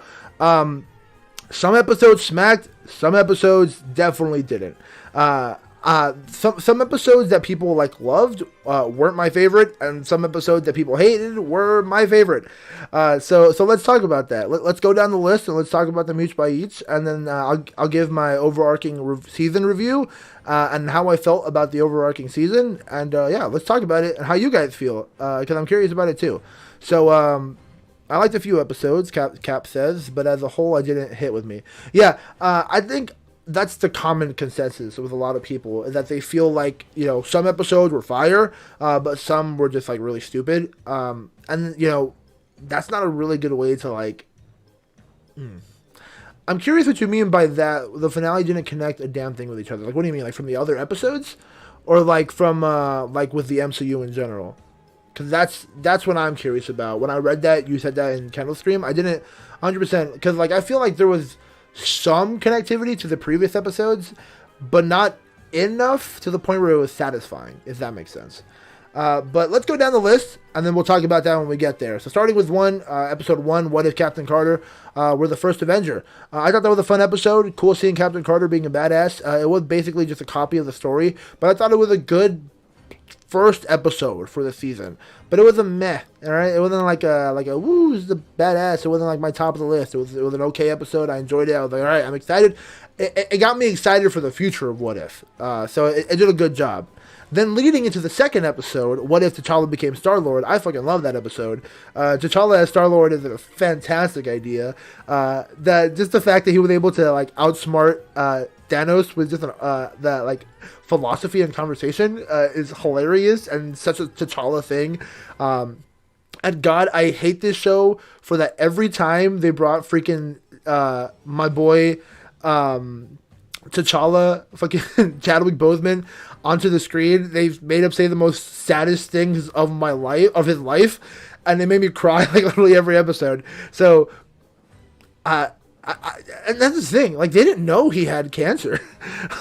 A: Some episodes smacked, some episodes definitely didn't. Some episodes that people like loved weren't my favorite, and some episodes that people hated were my favorite. So let's talk about that. Let's go down the list and let's talk about them each by each, and then I'll give my overarching season review and how I felt about the overarching season, and yeah, let's talk about it and how you guys feel, because I'm curious about it too. So I liked a few episodes, Cap says, but as a whole, I didn't hit with me. Yeah, I think that's the common consensus with a lot of people, is that they feel like, you know, some episodes were fire, but some were just like really stupid. And you know, that's not a really good way to like. I'm curious what you mean by that. The finale didn't connect a damn thing with each other. Like, what do you mean? Like from the other episodes, or like from like with the MCU in general? Because that's what I'm curious about. When I read that, you said that in Kendall stream, I didn't 100%, because like I feel like there was some connectivity to the previous episodes, but not enough to the point where it was satisfying, if that makes sense. But let's go down the list, and then we'll talk about that when we get there. So starting with episode 1, What If Captain Carter were the first Avenger? I thought that was a fun episode. Cool seeing Captain Carter being a badass. It was basically just a copy of the story, but I thought it was a good first episode for the season, but it was a meh. All right, it wasn't like a woo, this is the badass. It wasn't like my top of the list. It was an okay episode. I enjoyed it. I was like, all right, I'm excited. It got me excited for the future of What If. So it did a good job. Then leading into the second episode, What If T'Challa Became Star-Lord? I fucking love that episode. T'Challa as Star-Lord is a fantastic idea. That just the fact that he was able to like outsmart Thanos with just that like philosophy and conversation is hilarious and such a T'Challa thing. And God, I hate this show for that. Every time they brought freaking my boy T'Challa, fucking Chadwick Boseman, onto the screen, they've made him say the most saddest things of his life, and they made me cry like literally every episode. So, and that's the thing, like, they didn't know he had cancer,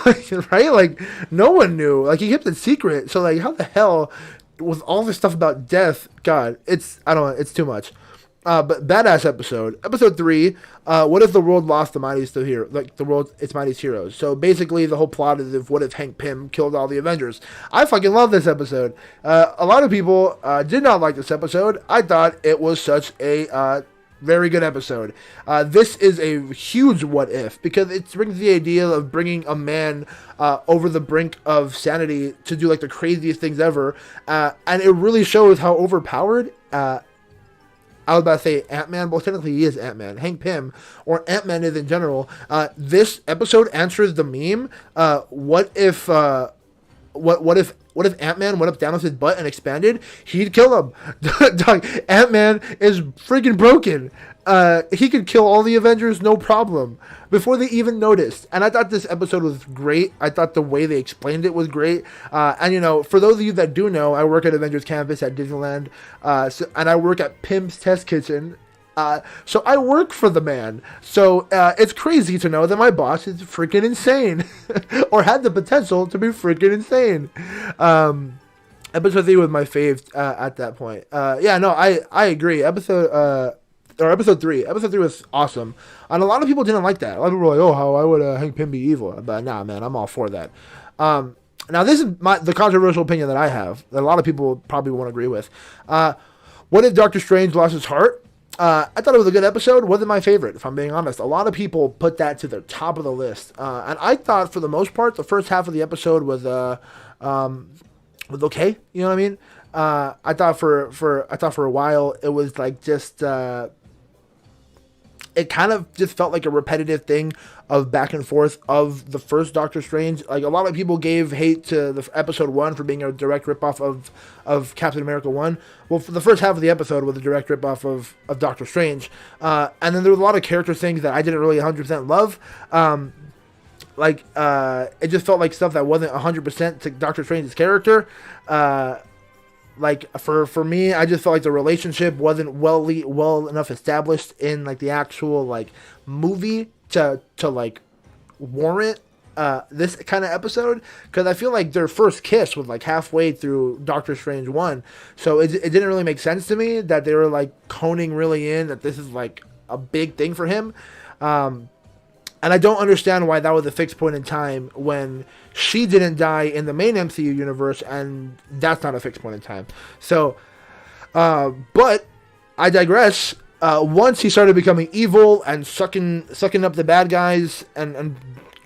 A: like, right? Like, no one knew. Like, he kept it secret. So, like, how the hell, with all this stuff about death, God, I don't know, it's too much. But badass episode. Episode 3, what if the world lost the mightiest of heroes? Like, the world, its mightiest heroes. So basically the whole plot is what if Hank Pym killed all the Avengers. I fucking love this episode. A lot of people did not like this episode. I thought it was such a very good episode. This is a huge what if, because it brings the idea of bringing a man over the brink of sanity to do like the craziest things ever. And it really shows how overpowered I was about to say Ant-Man, but technically he is Ant-Man. Hank Pym, or Ant-Man is in general. This episode answers the meme. What if Ant-Man went up Thanos' butt and expanded? He'd kill him. Dog, Ant-Man is freaking broken. He could kill all the Avengers, no problem, before they even noticed. And I thought this episode was great. I thought the way they explained it was great. And, you know, for those of you that do know, I work at Avengers Campus at Disneyland, and I work at Pym's Test Kitchen. So I work for the man. So it's crazy to know that my boss is freaking insane, or had the potential to be freaking insane. Episode 3 was my fave at that point. Yeah, no, I agree. Episode 3 was awesome, and a lot of people didn't like that. A lot of people were like, "Oh, how would Hank Pym be evil?" But nah, man, I'm all for that. Now this is the controversial opinion that I have, that a lot of people probably won't agree with. What if Doctor Strange lost his heart? I thought it was a good episode. Wasn't my favorite, if I'm being honest. A lot of people put that to the top of the list, and I thought for the most part, the first half of the episode was okay. You know what I mean? I thought for a while it was like just it kind of just felt like a repetitive thing of back and forth of the first Doctor Strange. Like, a lot of people gave hate to the episode 1 for being a direct ripoff of Captain America 1. Well, for the first half of the episode was a direct ripoff of Doctor Strange. And then there was a lot of character things that I didn't really 100% love. It just felt like stuff that wasn't 100% to Doctor Strange's character. Like, for me, I just felt like the relationship wasn't well enough established in like the actual like movie to like warrant this kind of episode, because I feel like their first kiss was like halfway through Doctor Strange 1, so it didn't really make sense to me that they were like honing really in that this is like a big thing for him. And I don't understand why that was a fixed point in time when she didn't die in the main MCU universe, and that's not a fixed point in time. So, but I digress. Once he started becoming evil and sucking up the bad guys and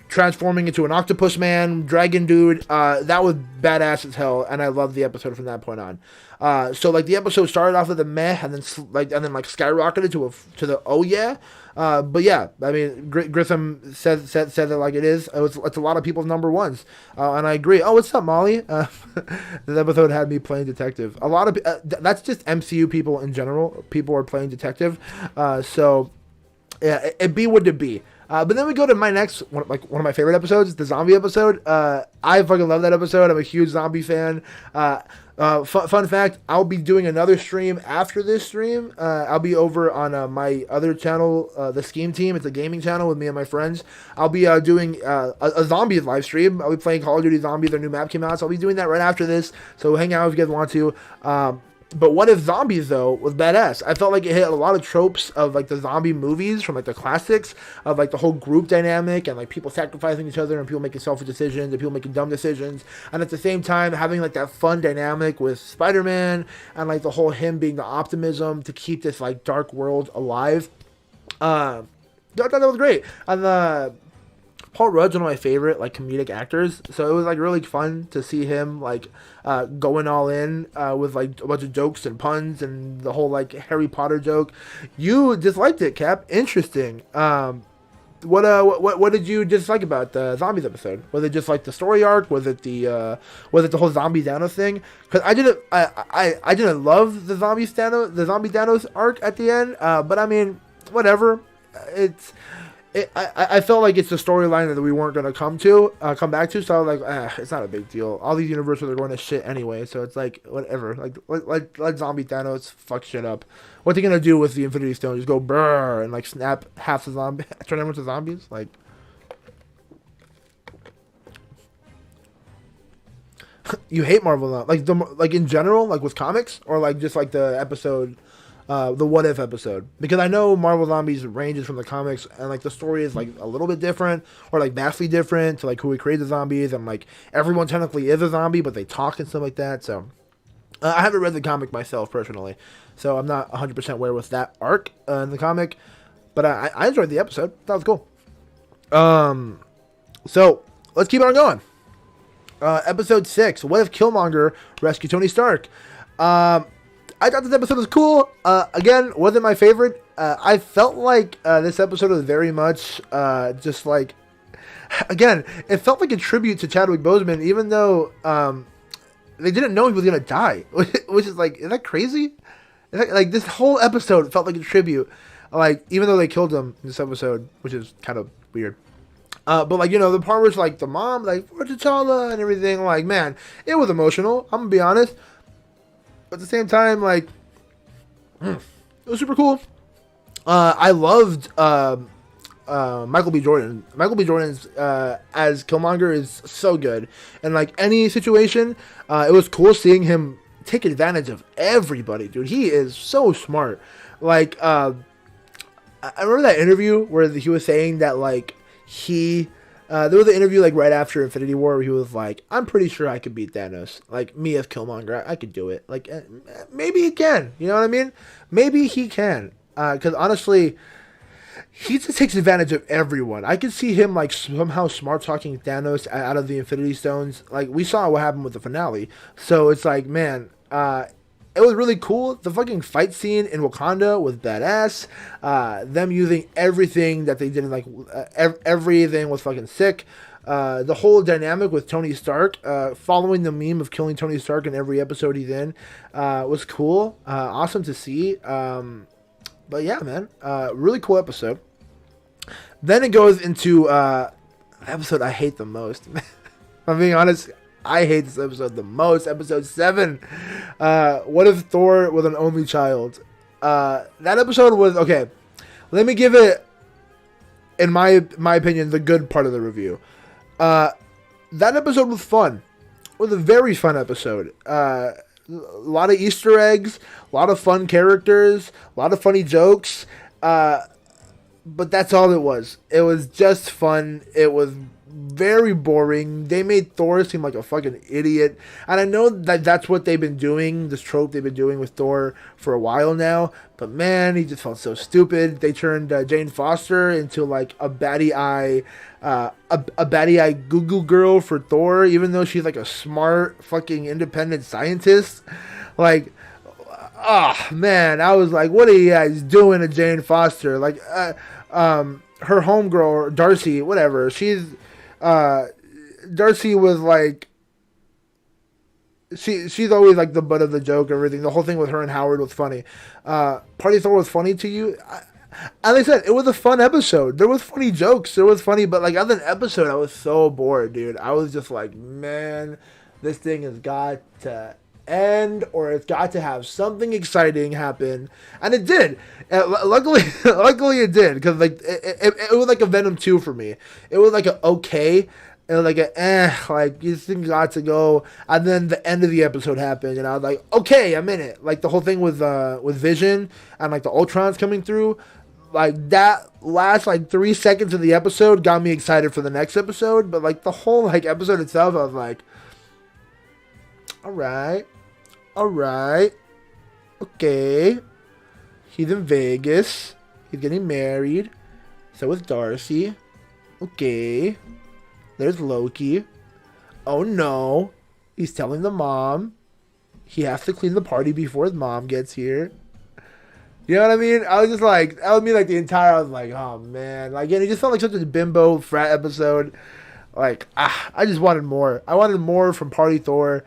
A: transforming into an octopus man, dragon dude, that was badass as hell, and I loved the episode from that point on. So like the episode started off with a meh, and then skyrocketed to the oh yeah. But yeah, I mean, Grissom said it like it is. It's a lot of people's number ones, and I agree. Oh, what's up, Molly? This episode had me playing detective. A lot of that's just MCU people in general. People are playing detective, so yeah, it be what it be. But then we go to my next one of my favorite episodes, the zombie episode. I fucking love that episode. I'm a huge zombie fan. Fun fact, I'll be doing another stream after this stream. I'll be over on my other channel, the Scheme Team. It's a gaming channel with me and my friends. I'll be doing a zombies live stream. I'll be playing Call of Duty Zombies. Their new map came out, so I'll be doing that right after this. So hang out if you guys want to. But What If Zombies, though, was badass. I felt like it hit a lot of tropes of, like, the zombie movies from, like, the classics, of, like, the whole group dynamic and, like, people sacrificing each other and people making selfish decisions and people making dumb decisions. And at the same time, having, like, that fun dynamic with Spider-Man and, like, the whole him being the optimism to keep this, like, dark world alive. I thought that was great. And Paul Rudd's one of my favorite, like, comedic actors, so it was, like, really fun to see him, like, going all in with, like, a bunch of jokes and puns and the whole, like, Harry Potter joke. You disliked it, Cap. Interesting. What did you dislike about the zombies episode? Was it just, like, the story arc? Was it the whole zombie Thanos thing? Because I didn't love the zombie Thanos arc at the end, but I mean, whatever. I felt like it's a storyline that we weren't going to come back to, so I was like, it's not a big deal. All these universes are going to shit anyway, so it's like, whatever. Like let zombie Thanos fuck shit up. What's he going to do with the Infinity Stone? Just go brrr and, like, snap half the zombie, turn everyone to zombies? Like, you hate Marvel now. Like in general, like with comics, or like just like the episode, the What If episode, because I know Marvel Zombies ranges from the comics, and like the story is like a little bit different, or like vastly different to like who created the zombies, and like everyone technically is a zombie, but they talk and stuff like that. So I haven't read the comic myself personally, so I'm not 100% aware with that arc in the comic, but I enjoyed the episode. That was cool. So let's keep on going. Episode 6. What if Killmonger rescued Tony Stark? I thought this episode was cool. Again, wasn't my favorite. I felt like this episode was very much just like, again, it felt like a tribute to Chadwick Boseman, even though they didn't know he was going to die, which is like, is that crazy? Like, this whole episode felt like a tribute, like, even though they killed him in this episode, which is kind of weird. But, like, you know, the part where it's like the mom, like, for T'Challa and everything, like, man, it was emotional. I'm going to be honest. But at the same time, like, it was super cool. I loved Michael B. Jordan. Michael B. Jordan's as Killmonger is so good. And, like, any situation, it was cool seeing him take advantage of everybody, dude. He is so smart. Like, I remember that interview where he was saying that, like, there was an interview, like, right after Infinity War where he was like, I'm pretty sure I could beat Thanos. Like, me as Killmonger, I could do it. Like, maybe he can. You know what I mean? Maybe he can. Because honestly, he just takes advantage of everyone. I could see him like somehow smart talking Thanos out of the Infinity Stones. Like we saw what happened with the finale. So it's like, man, it was really cool. The fucking fight scene in Wakanda was badass. Them using everything that they did in like everything was fucking sick. The whole dynamic with Tony Stark, following the meme of killing Tony Stark in every episode he's in, was cool. Awesome to see. But yeah, man, really cool episode. Then it goes into the episode I hate the most. If I'm being honest, I hate this episode the most. Episode 7. What if Thor was an only child? That episode was okay. Let me give it, in my opinion, the good part of the review. That episode was fun. It was a very fun episode. A lot of Easter eggs, a lot of fun characters, a lot of funny jokes. But that's all it was. It was just fun. It was very boring. They made Thor seem like a fucking idiot. And I know that that's what they've been doing, this trope they've been doing with Thor for a while now. But man, he just felt so stupid. They turned Jane Foster into like a baddie eye, a baddie eye goo girl for Thor, even though she's like a smart fucking independent scientist. Like, oh man, I was like, what are you guys doing to Jane Foster? Like, her homegirl, Darcy, whatever, Darcy was like, she's always like the butt of the joke and everything. The whole thing with her and Howard was funny. Party Thor was funny to you? As I said, it was a fun episode. There was funny jokes. There was funny, but like as an episode, I was so bored, dude. I was just like, man, this thing has got to end, or it's got to have something exciting happen, and it did. Luckily it did, because like it was like a Venom 2 for me. It was like a okay. It was like like this thing got to go, and then the end of the episode happened, and I was like, okay, I'm in it. Like the whole thing with Vision and like the Ultrons coming through, like that last like 3 seconds of the episode got me excited for the next episode. But like the whole like episode itself, I was like, all right, okay. He's in Vegas. He's getting married. So is Darcy. Okay. There's Loki. Oh no. He's telling the mom he has to clean the party before his mom gets here. You know what I mean? I was just like, that would mean like the entire, I was like, oh man. Like, and it just felt like such a bimbo frat episode. Like, I just wanted more. I wanted more from Party Thor.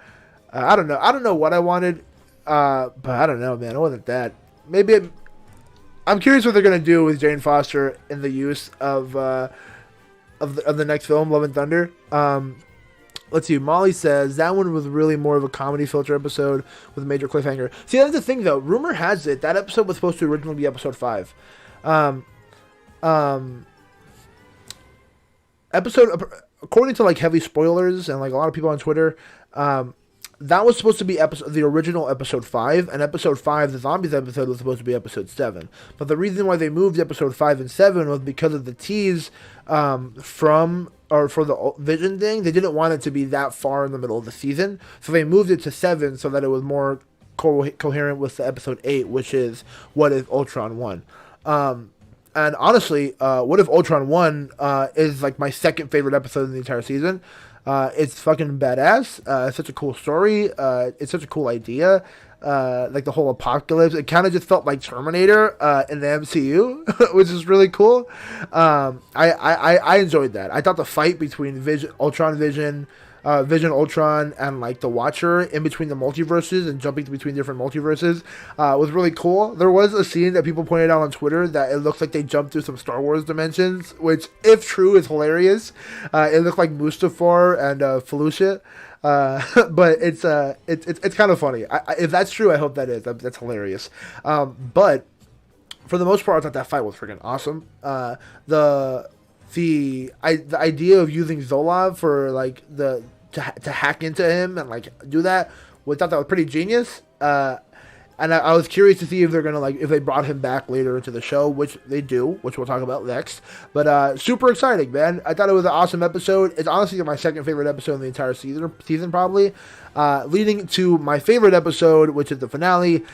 A: I don't know what I wanted. But I don't know, man. It wasn't that. Maybe I'm curious what they're gonna do with Jane Foster in the use of the next film, Love and Thunder. Let's see. Molly says that one was really more of a comedy filter episode with a major cliffhanger. See, that's the thing though. Rumor has it that episode was supposed to originally be episode 5. Episode, according to like heavy spoilers and like a lot of people on Twitter, that was supposed to be the original episode 5, and episode 5, the zombies episode, was supposed to be episode 7. But the reason why they moved episode 5 and 7 was because of the tease for the Vision thing. They didn't want it to be that far in the middle of the season, so they moved it to 7 so that it was more coherent with the episode 8, which is What If Ultron Won. And honestly, What If Ultron Won is like my second favorite episode in the entire season. It's fucking badass. It's such a cool story. It's such a cool idea. Like the whole apocalypse. It kind of just felt like Terminator in the MCU, which is really cool. I enjoyed that. I thought the fight between Vision, Ultron, and like the Watcher in between the multiverses and jumping between different multiverses was really cool. There was a scene that people pointed out on Twitter that it looks like they jumped through some Star Wars dimensions, which, if true, is hilarious. It looked like Mustafar and Felucia. But it's kind of funny. If that's true, I hope that is. That's hilarious. But for the most part, I thought that fight was freaking awesome. The idea of using Zolov for like to hack into him and like do that, we thought that was pretty genius. And I was curious to see if they're gonna if they brought him back later into the show, which they do, which we'll talk about next. But super exciting, man. I thought it was an awesome episode. It's honestly my second favorite episode in the entire season probably. Leading to my favorite episode, which is the finale.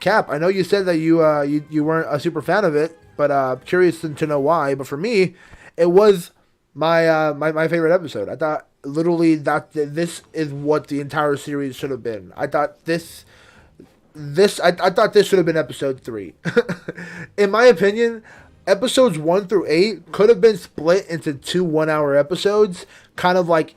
A: Cap, I know you said that you weren't a super fan of it, but curious to know why. But for me, it was my favorite episode. I thought literally that this is what the entire series should have been. I thought I thought this should have been episode 3. In my opinion, episodes 1 through 8 could have been split into 2 1-hour episodes, kind of like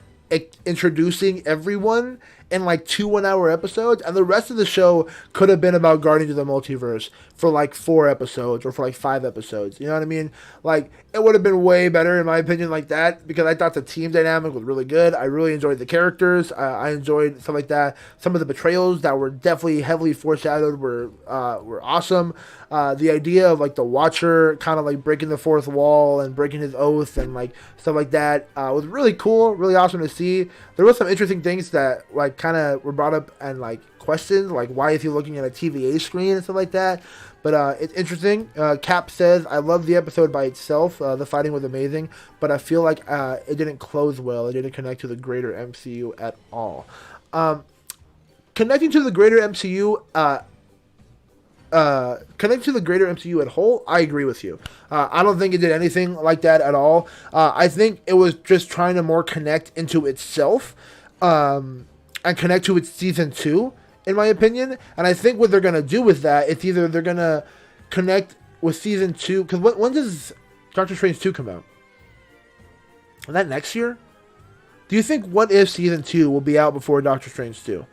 A: introducing everyone in like 2 1-hour episodes, and the rest of the show could have been about Guardians of the Multiverse for like 4 episodes or for like 5 episodes. You know what I mean? Like, it would have been way better in my opinion like that, because I thought the team dynamic was really good. I really enjoyed the characters. I enjoyed stuff like that. Some of the betrayals that were definitely heavily foreshadowed were awesome. The idea of like the Watcher kind of like breaking the fourth wall and breaking his oath and like stuff like that was really cool, really awesome to see. There was some interesting things that like kind of were brought up and like questioned, like why is he looking at a TVA screen and stuff like that. But it's interesting. Cap says, I love the episode by itself. The fighting was amazing, but I feel like it didn't close well. It didn't connect to the greater MCU at all. Connecting to the greater MCU, connecting to the greater MCU at whole, I agree with you. I don't think it did anything like that at all. I think it was just trying to more connect into itself, and connect to its season 2, in my opinion. And I think what they're going to do with that, it's either they're going to connect with season 2, because when does Doctor Strange 2 come out? Is that next year? Do you think What If season 2 will be out before Doctor Strange 2?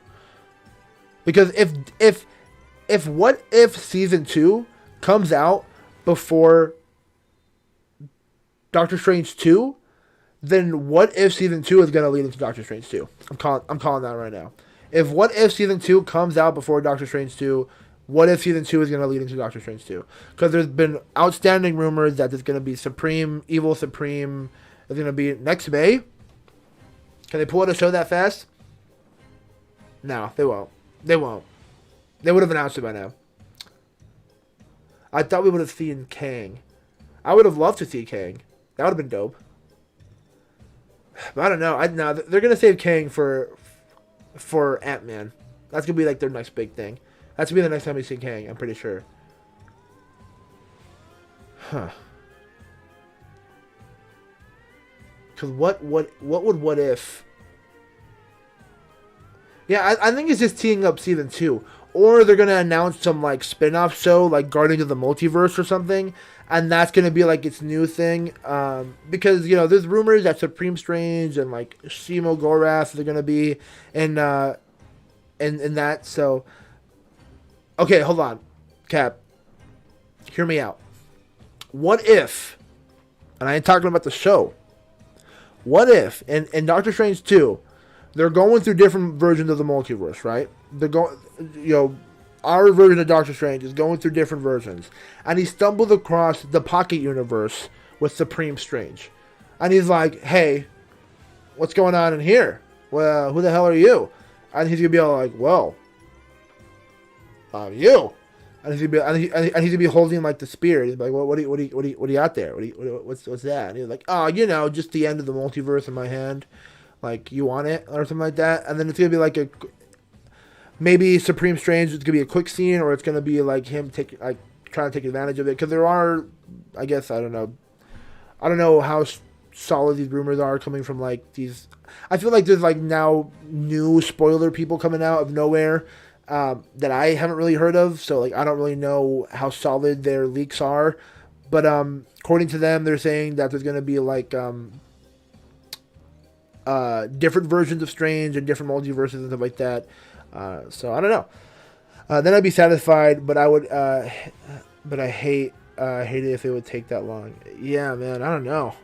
A: Because if What If season 2 comes out before Doctor Strange 2, then What If season 2 is going to lead into Doctor Strange 2. I'm calling that right now. If What If season 2 comes out before Doctor Strange 2, What If season 2 is going to lead into Doctor Strange 2. Because there's been outstanding rumors that there's going to be Evil Supreme is going to be next May. Can they pull out a show that fast? No, they won't. They won't. They would have announced it by now. I thought we would have seen Kang. I would have loved to see Kang. That would have been dope. But I don't know. No, they're gonna save Kang for Ant-Man. That's gonna be like their next big thing. That's gonna be the next time we see Kang. I'm pretty sure. Huh. Because what would What If? Yeah, I think it's just teeing up season 2. Or they're going to announce some, like, spin-off show, like Guardians of the Multiverse or something. And that's going to be, like, its new thing. Because, you know, there's rumors that Supreme Strange and, like, Shimo Gorath are going to be in that. So, okay, hold on. Cap, hear me out. What if, and I ain't talking about the show. What if, in Doctor Strange 2, they're going through different versions of the multiverse, right? They're going, you know, our version of Doctor Strange is going through different versions, and he stumbled across the Pocket Universe with Supreme Strange, and he's like, "Hey, what's going on in here? Well, who the hell are you?" And he's gonna be all like, "Well, I'm you," and he's gonna be holding like the spear. He's like, "What do you got there? What's that?" And he's like, "Oh, you know, just the end of the multiverse in my hand." Like, you want it or something like that. And then it's gonna be like maybe Supreme Strange. It's gonna be a quick scene, or it's gonna be like him trying to take advantage of it. Because there are, I guess, I don't know how solid these rumors are coming from like these. I feel like there's like now new spoiler people coming out of nowhere that I haven't really heard of. So like I don't really know how solid their leaks are. But according to them, they're saying that there's gonna be like different versions of Strange and different multiverses and stuff like that. So I don't know. Then I'd be satisfied, but I would, but I hate it if it would take that long. Yeah, man, I don't know.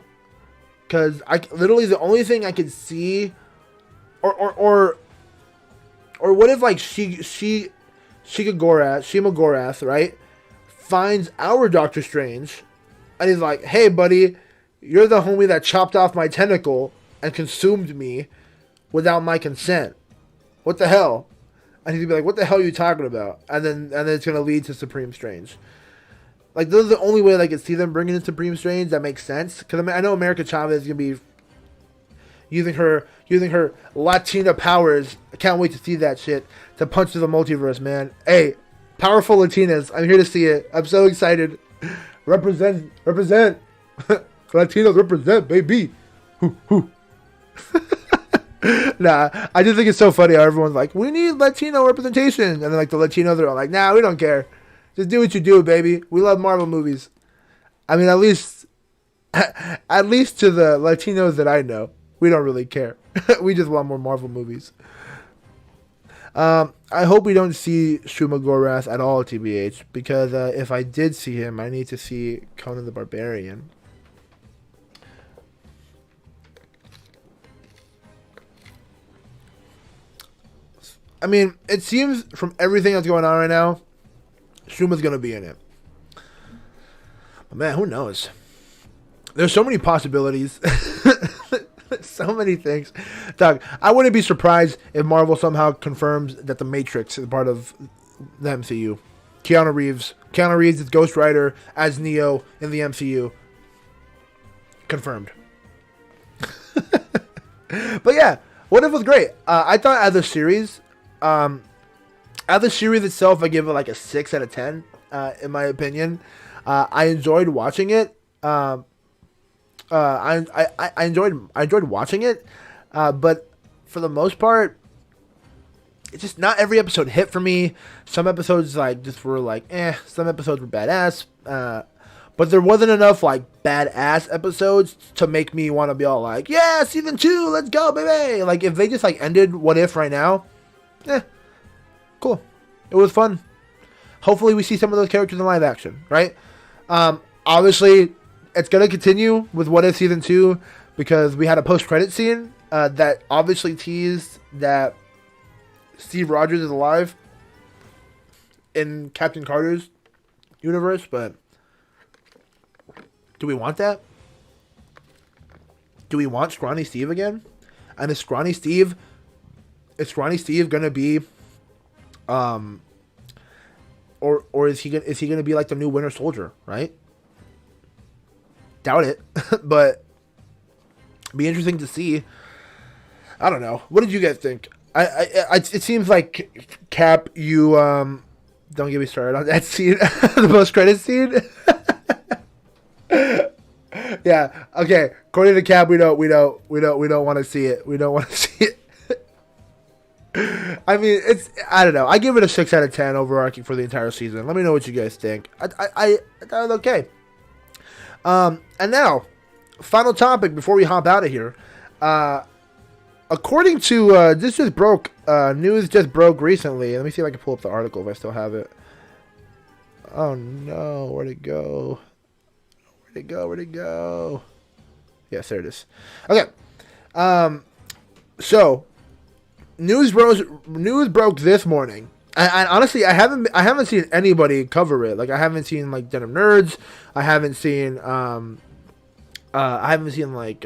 A: Cause literally the only thing I could see, or what if like Shima Gorath, right, finds our Doctor Strange, and he's like, "Hey, buddy, you're the homie that chopped off my tentacle and consumed me without my consent. What the hell?" And he's gonna be like, "What the hell are you talking about?" And then it's gonna lead to Supreme Strange. Like, this is the only way I could see them bringing in Supreme Strange that makes sense. Because I know America Chavez is gonna be using her Latina powers. I can't wait to see that shit to punch through the multiverse, man. Hey, Powerful Latinas. I'm here to see it. I'm so excited. Represent. Latinos represent, baby. Nah, I just think it's so funny how everyone's like, we need Latino representation. And then like the Latinos are all like, nah, we don't care. Just do what you do, baby. We love Marvel movies. I mean, at least to the Latinos that I know, we don't really care. We just want more Marvel movies. I hope we don't see Shuma Gorath at all, TBH, because if I did see him, I need to see Conan the Barbarian. I mean, it seems from everything that's going on right now, Shuma's going to be in it. But man, who knows? There's so many possibilities. So many things. Doug, I wouldn't be surprised if Marvel somehow confirms that The Matrix is part of the MCU. Keanu Reeves is Ghost Rider as Neo in the MCU. Confirmed. But yeah, What If was great. I thought as a series itself, I give it like a 6 out of 10, in my opinion. I enjoyed watching it. I enjoyed watching it, but for the most part, it's just not every episode hit for me. Some episodes like just were like, some episodes were badass, but there wasn't enough like badass episodes to make me want to be all like, yeah, season 2, let's go, baby. Like if they just like ended What If right now, cool, it was fun. Hopefully we see some of those characters in live action, right? Obviously, it's going to continue with What If Season 2 because we had a post-credit scene that obviously teased that Steve Rogers is alive in Captain Carter's universe, but do we want that? Do we want Scrawny Steve again? And is Scrawny Steve going to be or is he going to be like the new Winter Soldier, right? Doubt it, but be interesting to see. I don't know. What did you guys think? It seems like Cap, you don't get me started on that scene, the post credit scene. Yeah. Okay. According to Cap, we don't want to see it. We don't want to see it. I mean, I don't know. I give it a 6 out of 10 overarching for the entire season. Let me know what you guys think. I thought it was okay. And now, final topic before we hop out of here. According to this just broke, news just broke recently. Let me see if I can pull up the article if I still have it. Oh no, where'd it go? Where'd it go? Yes, there it is. Okay. So news broke this morning. And honestly, I haven't seen anybody cover it. Like I haven't seen like Denim Nerds. I haven't seen like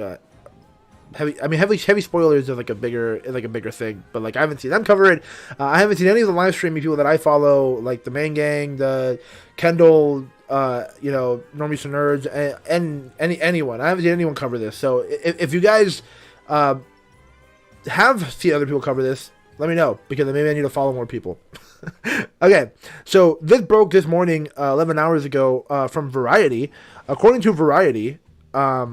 A: heavy spoilers is like a bigger thing. But like I haven't seen them cover it. I haven't seen any of the live streaming people that I follow, like the Main Gang, the Kendall, Normies to Nerds, and anyone. I haven't seen anyone cover this. So if you guys have seen other people cover this, let me know, because maybe I need to follow more people. Okay, so this broke this morning, 11 hours ago, from Variety. According to Variety, there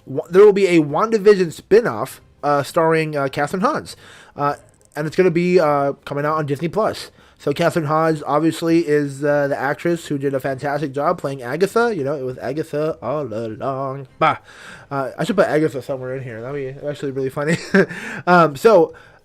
A: will be a WandaVision spin-off starring Catherine Hahn. And it's going to be coming out on Disney+. So Catherine Hahn obviously is the actress who did a fantastic job playing Agatha. It was Agatha all along. I should put Agatha somewhere in here. That would be actually really funny.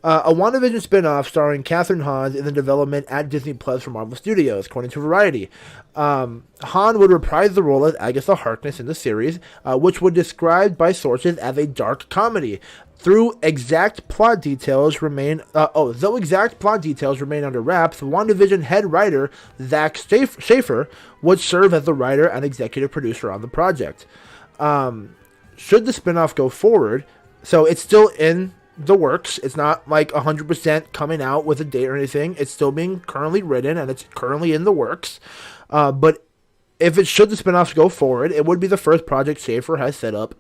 A: A WandaVision spin-off starring Catherine Hahn in the development at Disney Plus for Marvel Studios, according to Variety. Hahn would reprise the role as Agatha Harkness in the series, which was described by sources as a dark comedy. Though exact plot details remain under wraps, WandaVision head writer Zach Schaefer would serve as the writer and executive producer on the project. Should the spin-off go forward, so it's still in the works. It's not like 100% coming out with a date or anything. It's still being currently written and it's currently in the works. But if the spin-offs go forward, it would be the first project Schaefer has set up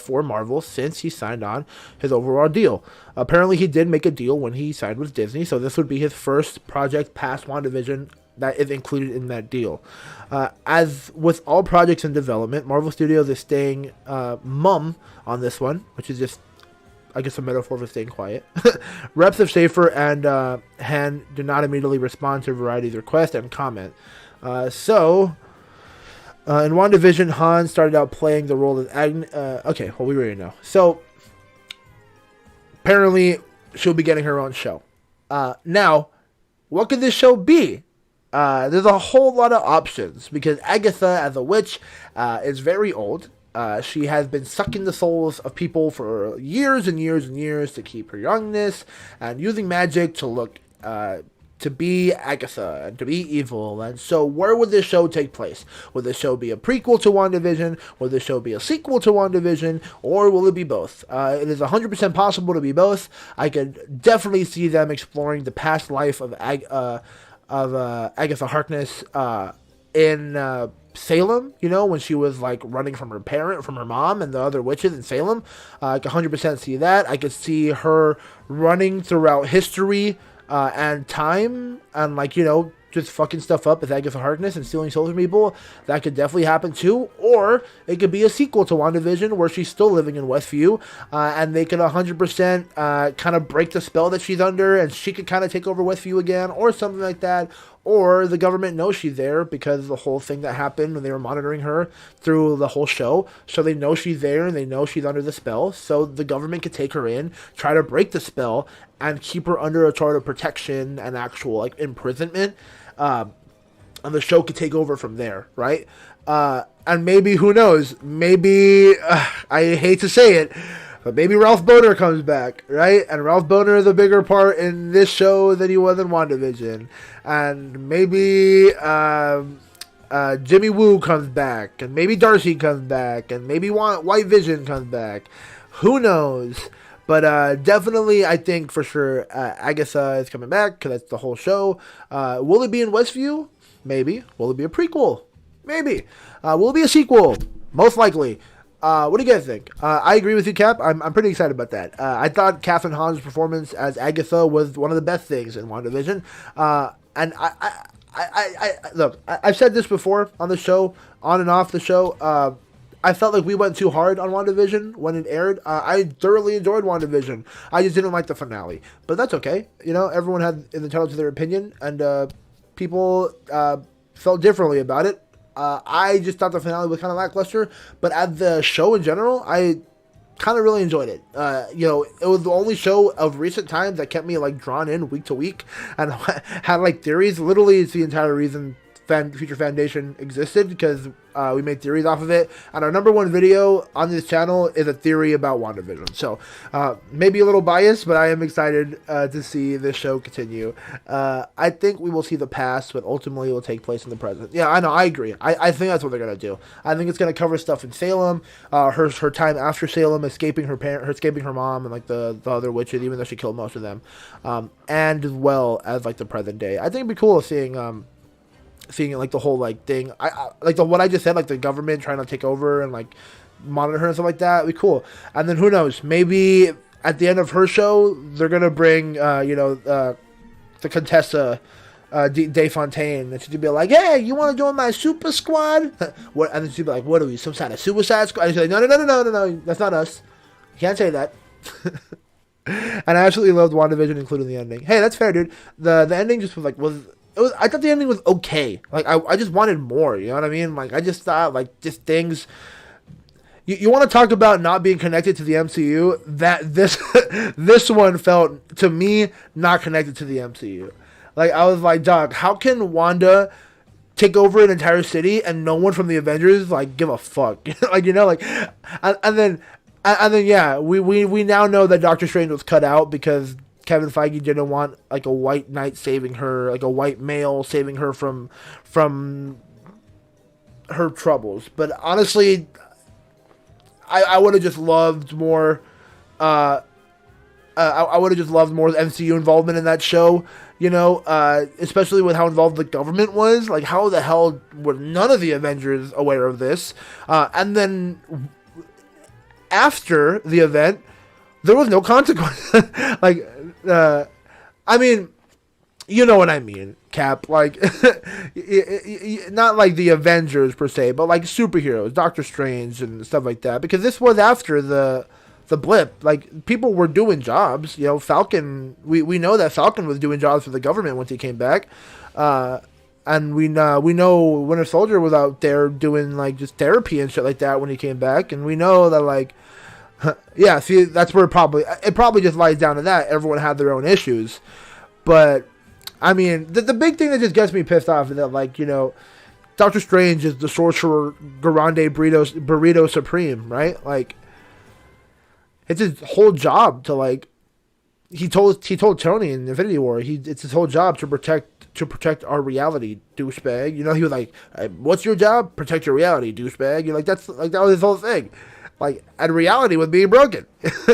A: for Marvel since he signed on his overall deal. Apparently, he did make a deal when he signed with Disney, so this would be his first project past WandaVision that is included in that deal. As with all projects in development, Marvel Studios is staying mum on this one, which is just, I guess, a metaphor for staying quiet. Reps of Schaefer and Han do not immediately respond to Variety's request and comment. In WandaVision, Han started out playing the role of Agnes. Okay, well, we already know. So, apparently, she'll be getting her own show. Now, what could this show be? There's a whole lot of options, because Agatha, as a witch, is very old. She has been sucking the souls of people for years and years and years to keep her youngness, and using magic to look to be Agatha and to be evil. And so where would this show take place? Will this show be a prequel to WandaVision? Will this show be a sequel to WandaVision? Or will it be both? It is 100% possible to be both. I could definitely see them exploring the past life of Agatha Harkness in Salem, you know, when she was like running from her mom and the other witches in Salem. I could 100% see that. I could see her running throughout history and time, and like, you know, just fucking stuff up with Agatha Harkness and stealing souls from people. That could definitely happen too. Or it could be a sequel to WandaVision where she's still living in Westview, and they could 100% kind of break the spell that she's under, and she could kind of take over Westview again, or something like that. Or the government knows she's there because of the whole thing that happened when they were monitoring her through the whole show. So they know she's there and they know she's under the spell. So the government could take her in, try to break the spell, and keep her under a sort of protection and actual like imprisonment. And the show could take over from there, right? And maybe, who knows, maybe, I hate to say it, but maybe Ralph Bohner comes back, right? And Ralph Bohner is a bigger part in this show than he was in WandaVision. And maybe Jimmy Woo comes back. And maybe Darcy comes back. And maybe White Vision comes back. Who knows? But definitely, I think for sure Agatha is coming back, because that's the whole show. Will it be in Westview? Maybe. Will it be a prequel? Maybe. Will it be a sequel? Most likely. What do you guys think? I agree with you, Cap. I'm pretty excited about that. I thought Kathryn Hahn's performance as Agatha was one of the best things in WandaVision. And look, I've said this before on the show, on and off the show. I felt like we went too hard on WandaVision when it aired. I thoroughly enjoyed WandaVision. I just didn't like the finale. But that's okay. You know, everyone had entitled to their opinion, and people felt differently about it. I just thought the finale was kind of lackluster, but as the show in general, I kind of really enjoyed it. You know, it was the only show of recent times that kept me like drawn in week to week and had like theories. Literally, it's the entire reason Future Fandation existed, because we made theories off of it, and our number one video on this channel is a theory about WandaVision. So maybe a little biased, but I am excited to see this show continue. I think we will see the past, but ultimately it will take place in the present. Yeah, I know, I agree. I think that's what they're gonna do. I think it's gonna cover stuff in Salem, her time after Salem, escaping her mom, and like the other witches, even though she killed most of them, and as well as like the present day. I think it'd be cool seeing it, like the whole like thing, I like what I just said, like the government trying to take over and like monitor her and stuff like that. It'd be cool. And then who knows, maybe at the end of her show they're gonna bring the Contessa Day Fontaine, and she'd be like, "Hey, you want to join my super squad?" What? And then she'd be like, "What are we, some kind of suicide squad?" And she's like, "No, that's not us. You can't say that." And I absolutely loved WandaVision, including the ending. Hey, that's fair, dude. The ending just was. I thought the ending was okay. Like, I just wanted more, you know what I mean? Like, I just thought, like, just things... You want to talk about not being connected to the MCU? This one felt, to me, not connected to the MCU. Like, I was like, dog, how can Wanda take over an entire city and no one from the Avengers, like, give a fuck? Like, you know, like... And then, yeah, we now know that Doctor Strange was cut out because Kevin Feige didn't want like a white knight saving her, like a white male saving her from her troubles. But honestly, I would have just loved more. I would have just loved more MCU involvement in that show. You know, especially with how involved the government was. Like, how the hell were none of the Avengers aware of this? And then after the event, there was no consequence. Like, I mean, You know what I mean, Cap. Like, not like the Avengers per se, but like superheroes, Doctor Strange and stuff like that. Because this was after the blip. Like, people were doing jobs. You know, Falcon. We know that Falcon was doing jobs for the government once he came back. And we know Winter Soldier was out there doing like just therapy and shit like that when he came back. And we know that like, yeah. See, that's where it probably just lies down to that. Everyone had their own issues, but. I mean, the big thing that just gets me pissed off is that, like, you know, Doctor Strange is the sorcerer grande burrito supreme, right? Like, it's his whole job to, like, he told Tony in Infinity War, it's his whole job to protect our reality, douchebag. You know, he was like, what's your job? Protect your reality, douchebag. You're like, that was his whole thing. Like, and reality was being broken.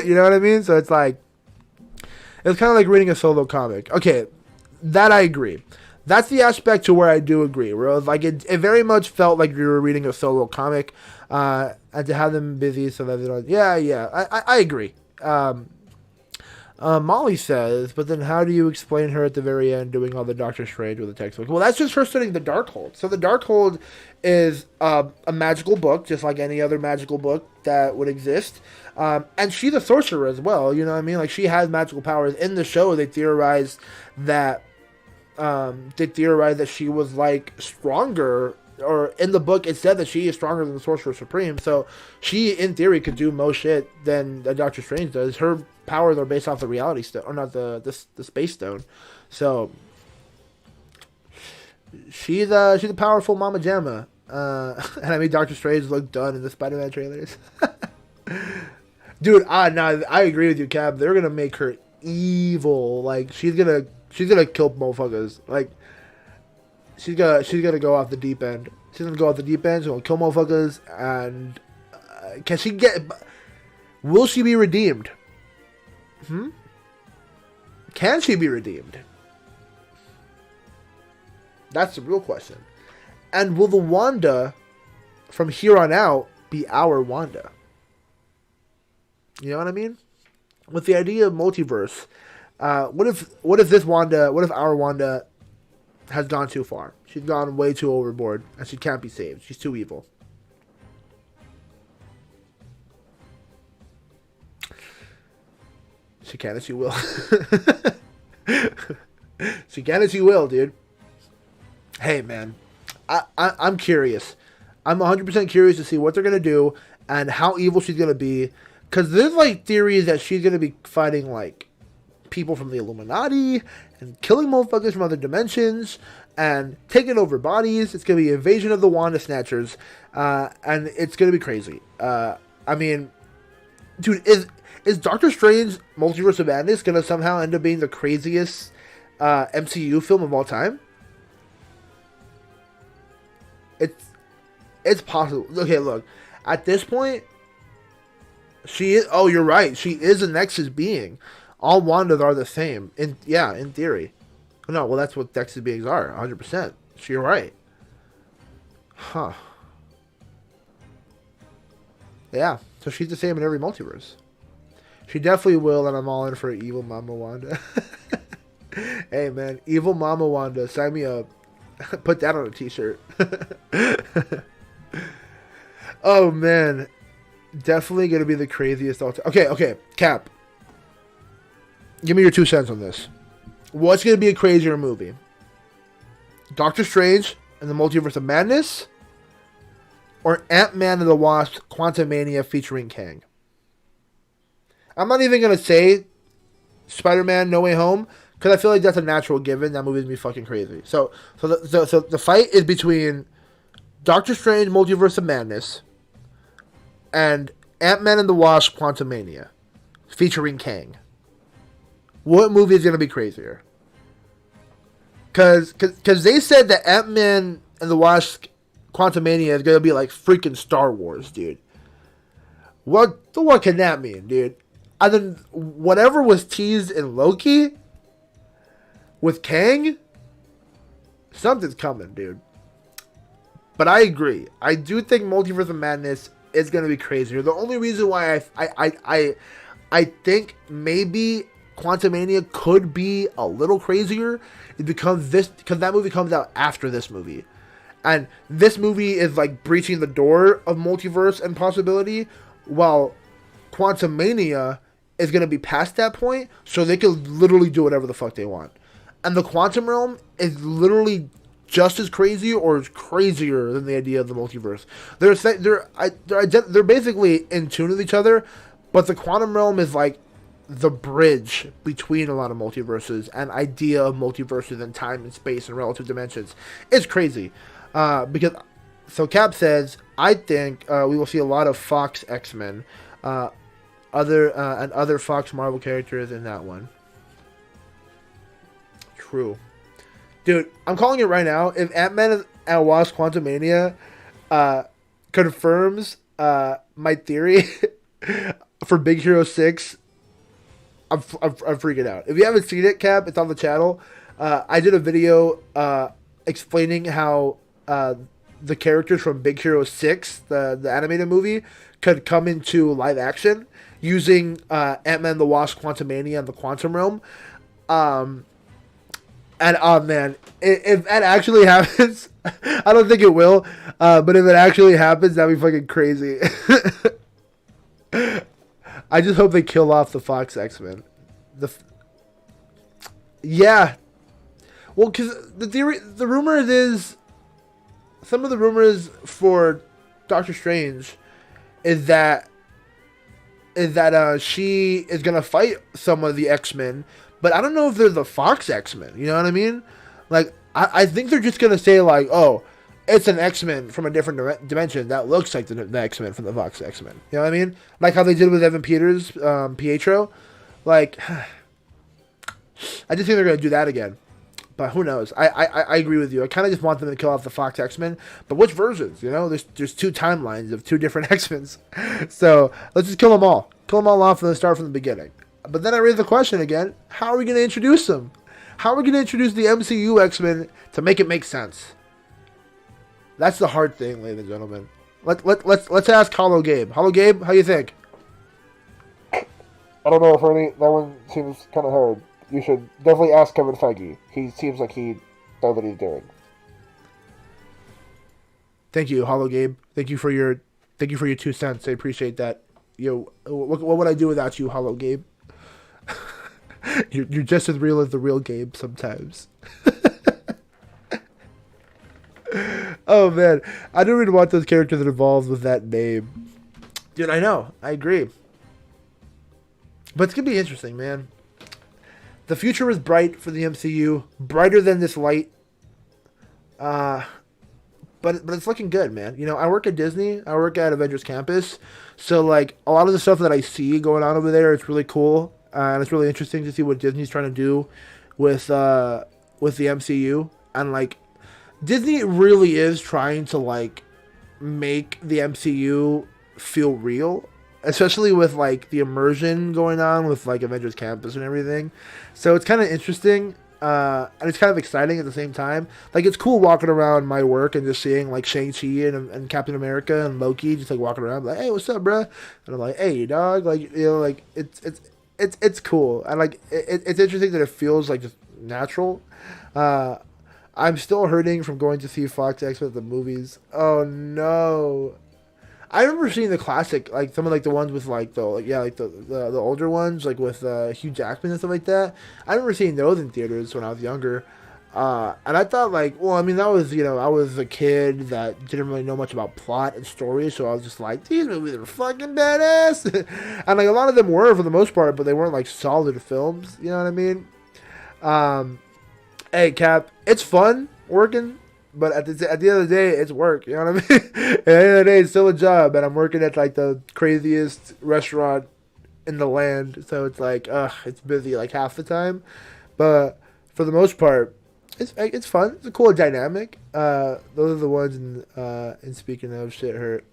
A: You know what I mean? So it's like, it's kind of like reading a solo comic. Okay. That I agree. That's the aspect to where I do agree. Where it was like it very much felt like you were reading a solo comic, and to have them busy so that they don't. Yeah. I agree. Molly says, but then how do you explain her at the very end doing all the Doctor Strange with the textbook? Well, that's just her studying the Darkhold. So the Darkhold is a magical book, just like any other magical book that would exist. And she's a sorcerer as well. You know what I mean? Like, she has magical powers. In the show, they theorized that she was like stronger, or in the book it said that she is stronger than the Sorcerer Supreme. So she, in theory, could do more shit than Doctor Strange does. Her powers are based off the Reality Stone, or not the Space Stone. So she's a powerful Mama Jamma. And I mean, Doctor Strange looked done in the Spider-Man trailers. Dude, no, I agree with you, Cap. They're gonna make her evil. Like, she's gonna kill motherfuckers. Like, she's gonna go off the deep end. She's gonna go off the deep end. She's gonna kill motherfuckers. And can she get? Will she be redeemed? Can she be redeemed? That's the real question. And will the Wanda from here on out be our Wanda? You know what I mean? With the idea of multiverse, what if this Wanda? What if our Wanda has gone too far? She's gone way too overboard, and she can't be saved. She's too evil. She can and she will. She can and she will, dude. Hey, man, I'm curious. I'm 100% curious to see what they're gonna do and how evil she's gonna be. Because there's, like, theories that she's going to be fighting, like, people from the Illuminati and killing motherfuckers from other dimensions and taking over bodies. It's going to be invasion of the Wanda Snatchers, and it's going to be crazy. I mean, dude, is Doctor Strange Multiverse of Madness going to somehow end up being the craziest MCU film of all time? It's possible. Okay, look. At this point, she is. Oh, you're right. She is a Nexus being. All Wandas are the same. In theory. No, well, that's what Nexus beings are. 100%. You're right. Huh. Yeah. So she's the same in every multiverse. She definitely will, and I'm all in for evil Mama Wanda. Hey, man, evil Mama Wanda, sign me up. Put that on a t-shirt. Oh, man. Definitely going to be the craziest. Okay, Cap. Give me your 2 cents on this. What's going to be a crazier movie? Doctor Strange and the Multiverse of Madness? Or Ant-Man and the Wasp Quantumania featuring Kang? I'm not even going to say Spider-Man No Way Home, because I feel like that's a natural given. That movie's going to be fucking crazy. So the fight is between Doctor Strange Multiverse of Madness and Ant-Man and the Wasp Quantumania featuring Kang. What movie is going to be crazier? Because they said that Ant-Man and the Wasp Quantumania is going to be like freaking Star Wars, dude. What can that mean, dude? And then whatever was teased in Loki with Kang, something's coming, dude. But I agree. I do think Multiverse of Madness is going to be crazier. The only reason why I think maybe Quantumania could be a little crazier because that movie comes out after this movie. And this movie is like breaching the door of multiverse and possibility, while Quantumania is going to be past that point, so they could literally do whatever the fuck they want. And the quantum realm is literally just as crazy or crazier than the idea of the multiverse. They're basically in tune with each other, but the quantum realm is like the bridge between a lot of multiverses and idea of multiverses and time and space and relative dimensions. It's crazy. So Cap says, I think we will see a lot of Fox X-Men, other Fox Marvel characters in that one. True. Dude, I'm calling it right now. If Ant-Man and Wasp Quantumania confirms my theory for Big Hero 6, I'm freaking out. If you haven't seen it, Cap, it's on the channel. I did a video explaining how the characters from Big Hero 6, the animated movie, could come into live action using Ant-Man the Wasp Quantumania and the Quantum Realm. And oh man, if that actually happens, I don't think it will, but if it actually happens, that'd be fucking crazy. I just hope they kill off the Fox X-Men. Yeah. Well, because the rumors is, some of the rumors for Doctor Strange is that she is gonna fight some of the X-Men, but I don't know if they're the Fox X-Men. You know what I mean? Like, I think they're just gonna say like, oh, it's an X-Men from a different dimension that looks like the X-Men from the Fox X-Men. You know what I mean? Like how they did with Evan Peters, Pietro. Like, I just think they're gonna do that again. But who knows? I agree with you. I kind of just want them to kill off the Fox X-Men. But which versions? You know, there's two timelines of two different X-Men. So let's just kill them all. Kill them all off and then start from the beginning. But then I raise the question again, how are we going to introduce them? How are we going to introduce the MCU X-Men to make it make sense? That's the hard thing, ladies and gentlemen. Let's ask Hollow Gabe. Hollow Gabe, how you think?
B: I don't know, Fernie. That one seems kind of hard. You should definitely ask Kevin Feige. He seems like he knows what he's doing.
A: Thank you, Hollow Gabe. Thank you for your 2 cents. I appreciate that. Yo, what would I do without you, Hollow Gabe? You're just as real as the real Gabe sometimes. Oh man, I don't even want those characters involved with that name. Dude, I know. I agree. But it's gonna be interesting, man. The future is bright for the MCU, brighter than this light. But it's looking good, man. You know, I work at Disney. I work at Avengers Campus. So, like, a lot of the stuff that I see going on over there, it's really cool. And it's really interesting to see what Disney's trying to do with the MCU. And, like, Disney really is trying to, like, make the MCU feel real. Especially with, like, the immersion going on with, like, Avengers Campus and everything. So, it's kind of interesting. And it's kind of exciting at the same time. Like, it's cool walking around my work and just seeing, like, Shang-Chi and Captain America and Loki just, like, walking around, like, hey, what's up, bruh? And I'm like, hey, dog. Like, you know, like, it's cool. And, like, it's interesting that it feels, like, just natural. I'm still hurting from going to see Fox X-Men at the movies. Oh, no. I remember seeing the classic, like some of like the ones with like the older ones, like with Hugh Jackman and stuff like that. I remember seeing those in theaters when I was younger, and I thought like, well, I mean that was, you know, I was a kid that didn't really know much about plot and story, so I was just like, these movies are fucking badass, and like a lot of them were for the most part, but they weren't like solid films. You know what I mean? Hey Cap, it's fun working. But at the end of the day, it's work. You know what I mean? At the end of the day, it's still a job. And I'm working at, like, the craziest restaurant in the land. So it's like, it's busy, like, half the time. But for the most part, it's fun. It's a cool dynamic. Those are the ones in speaking of shit hurt.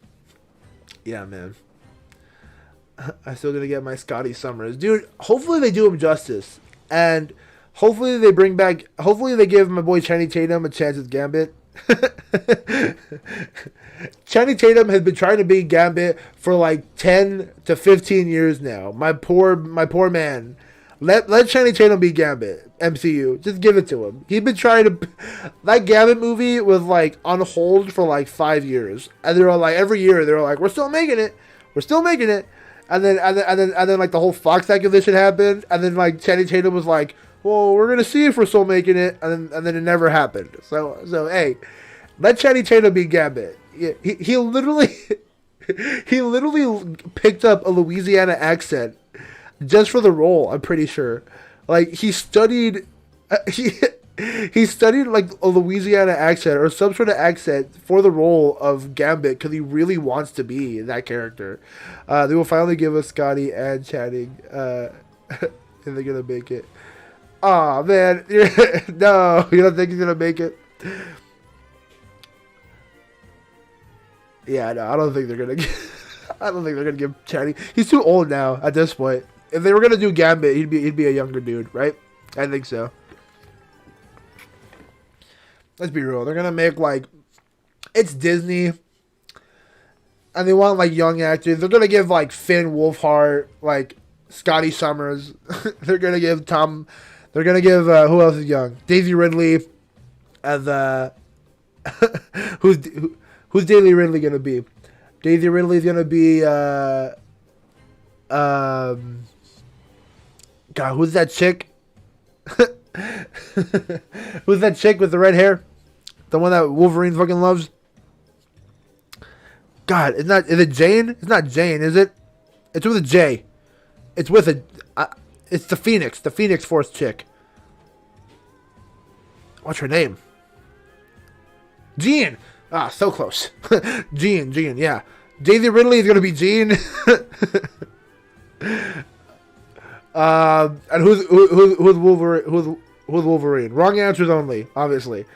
A: Yeah, man. I'm still going to get my Scotty Summers. Dude, hopefully they do him justice. And hopefully they give my boy Channing Tatum a chance at Gambit. Channing Tatum has been trying to be Gambit for like 10 to 15 years now. My poor man. Let Channing Tatum be Gambit. MCU, just give it to him. He's been trying to. That Gambit movie was like on hold for like 5 years, and they were like every year they were like, we're still making it, we're still making it, and then like the whole Fox acquisition happened, and then like Channing Tatum was like, well, we're gonna see if we're still making it, and then it never happened. So hey, let Channing Tatum be Gambit. He literally he literally picked up a Louisiana accent just for the role. I'm pretty sure, like he studied he studied like a Louisiana accent or some sort of accent for the role of Gambit because he really wants to be that character. They will finally give us Scotty and Channing, and they're gonna make it. Aw, man, no, you don't think he's gonna make it? Yeah, no, I don't think they're gonna. I don't think they're gonna give Channing. He's too old now at this point. If they were gonna do Gambit, he'd be a younger dude, right? I think so. Let's be real. They're gonna make like it's Disney, and they want like young actors. They're gonna give like Finn Wolfhard, like Scotty Summers. They're gonna give Tom. They're gonna give who else is young? Daisy Ridley, and who's Daisy Ridley gonna be? Daisy Ridley's gonna be God, who's that chick? Who's that chick with the red hair? The one that Wolverine fucking loves? God, is it Jane? It's not Jane, is it? It's with a J. It's with a it's the Phoenix Force chick. What's her name? Jean. Ah, so close. Jean, yeah. Daisy Ridley is gonna be Jean. And who's Wolverine? Who's Wolverine? Wrong answers only, obviously.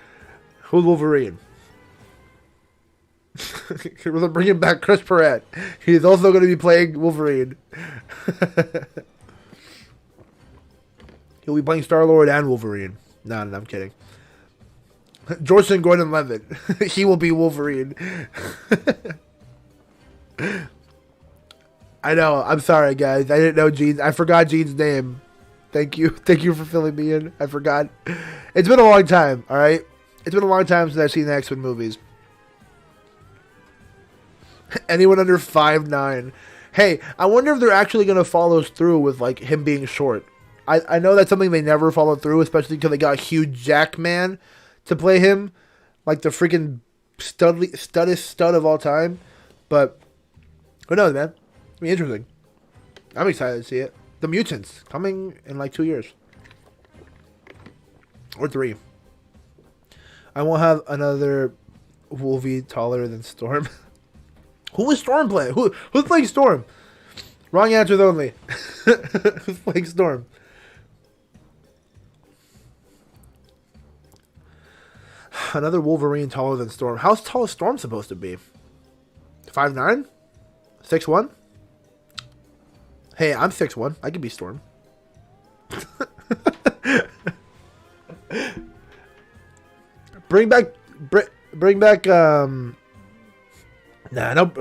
A: Who's Wolverine? We're bringing back Chris Pratt. He's also going to be playing Wolverine. He'll be playing Star-Lord and Wolverine. No, I'm kidding. Joseph Gordon-Levitt. He will be Wolverine. I know. I'm sorry, guys. I didn't know Jean. I forgot Jean's name. Thank you. Thank you for filling me in. I forgot. It's been a long time, all right? It's been a long time since I've seen the X-Men movies. Anyone under 5'9". Hey, I wonder if they're actually going to follow through with like him being short. I know that's something they never followed through, especially because they got Hugh Jackman to play him, like the freaking stud of all time. But who knows, man? It'll be interesting. I'm excited to see it. The Mutants coming in like 2 years or 3. I won't have another Wolvie taller than Storm. Who is Storm playing? Who's playing Storm? Wrong answers only. Who's playing Storm? Another Wolverine taller than Storm. How tall is Storm supposed to be? 5'9"? 6'1"? Hey, I'm 6'1". I could be Storm. Bring back. Nah, no,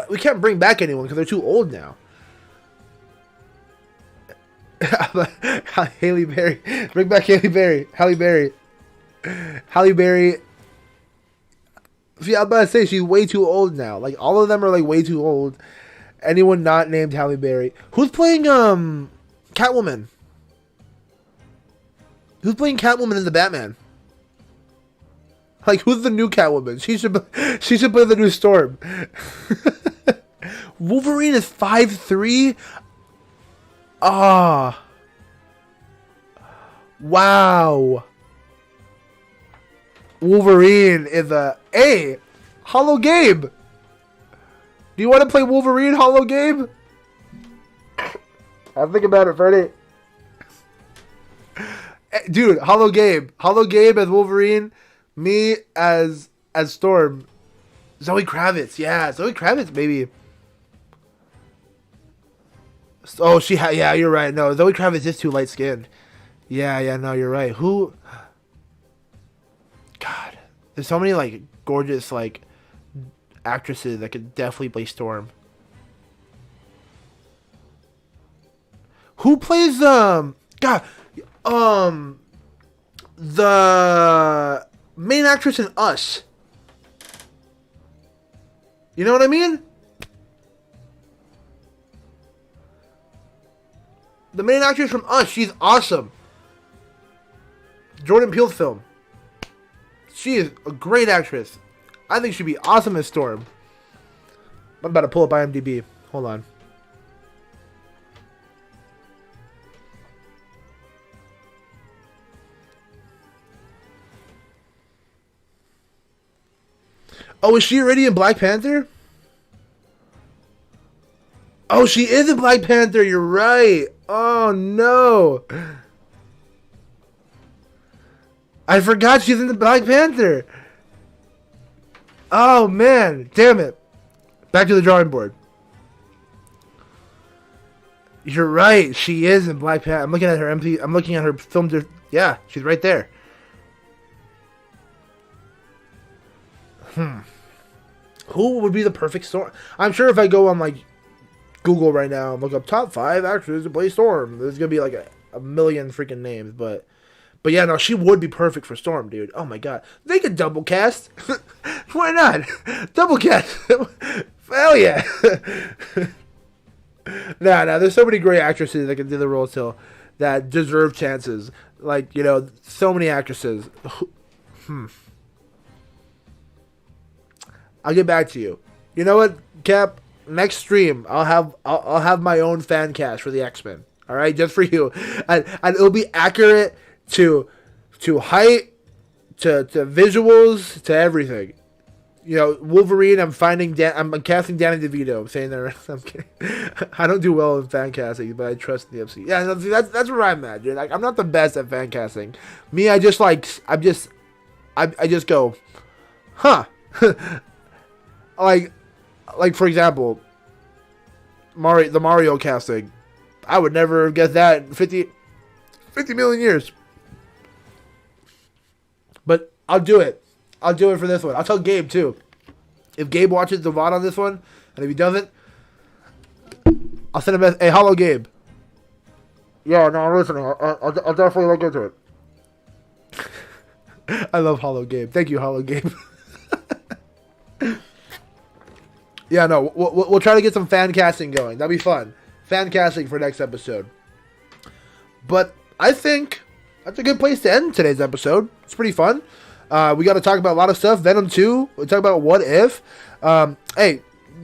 A: we can't bring back anyone because they're too old now. Halle Berry. Bring back Halle Berry. Halle Berry. Halle Berry. See, I'm about to say she's way too old now. Like all of them are like way too old. Anyone not named Halle Berry? Who's playing Catwoman? Who's playing Catwoman in the Batman? Like who's the new Catwoman? She should play the new Storm. Wolverine is 5'3". Ah. Wow. Wolverine is a... Hey! Hollow Gabe! Do you want to play Wolverine, Hollow Gabe? I'm thinking about it, Freddie. Dude, Hollow Gabe. Hollow Gabe as Wolverine. Me as Storm. Zoe Kravitz. Yeah, Zoe Kravitz, baby. Oh, yeah, you're right. No, Zoe Kravitz is too light-skinned. Yeah, no, you're right. Who... God, there's so many like gorgeous like actresses that could definitely play Storm. Who plays God, the main actress in Us. You know what I mean? The main actress from Us, she's awesome. Jordan Peele's film. She is a great actress. I think she'd be awesome as Storm. I'm about to pull up IMDb. Hold on. Oh, is she already in Black Panther? Oh, she is in Black Panther. You're right. Oh, no. I forgot she's in the Black Panther. Oh, man. Damn it. Back to the drawing board. You're right. She is in Black Panther. I'm looking at her I'm looking at her film. Yeah, she's right there. Who would be the perfect Storm? I'm sure if I go on like Google right now and look up top 5 actors to play Storm, there's gonna be like a million freaking names. But yeah, no, she would be perfect for Storm, dude. Oh my god, they could double cast. Why not? Double cast. Hell yeah. Nah. There's so many great actresses that can do the role still that deserve chances. Like, you know, so many actresses. I'll get back to you. You know what, Cap? Next stream, I'll have my own fan cast for the X-Men. All right, just for you, and it'll be accurate to height, to visuals, to everything. You know, Wolverine. I'm casting Danny DeVito. I'm saying that. I'm kidding. I don't do well in fan casting, but I trust the MC. Yeah, that's where I'm at, dude. Like, I'm not the best at fan casting. Me, I just go, huh. Like for example, the Mario casting. I would never guess that in 50 million years. But I'll do it. I'll do it for this one. I'll tell Gabe too. If Gabe watches the VOD on this one, and if he doesn't, I'll send him a, hey, hello, Gabe. Yeah, no, I'm listening. I'll definitely look into it. I love Hollow Gabe. Thank you, Hollow Gabe. Yeah, no, we'll try to get some fan casting going. That'd be fun. Fan casting for next episode. But I think that's a good place to end today's episode. It's pretty fun. We got to talk about a lot of stuff. Venom 2. We'll talk about What If. Hey,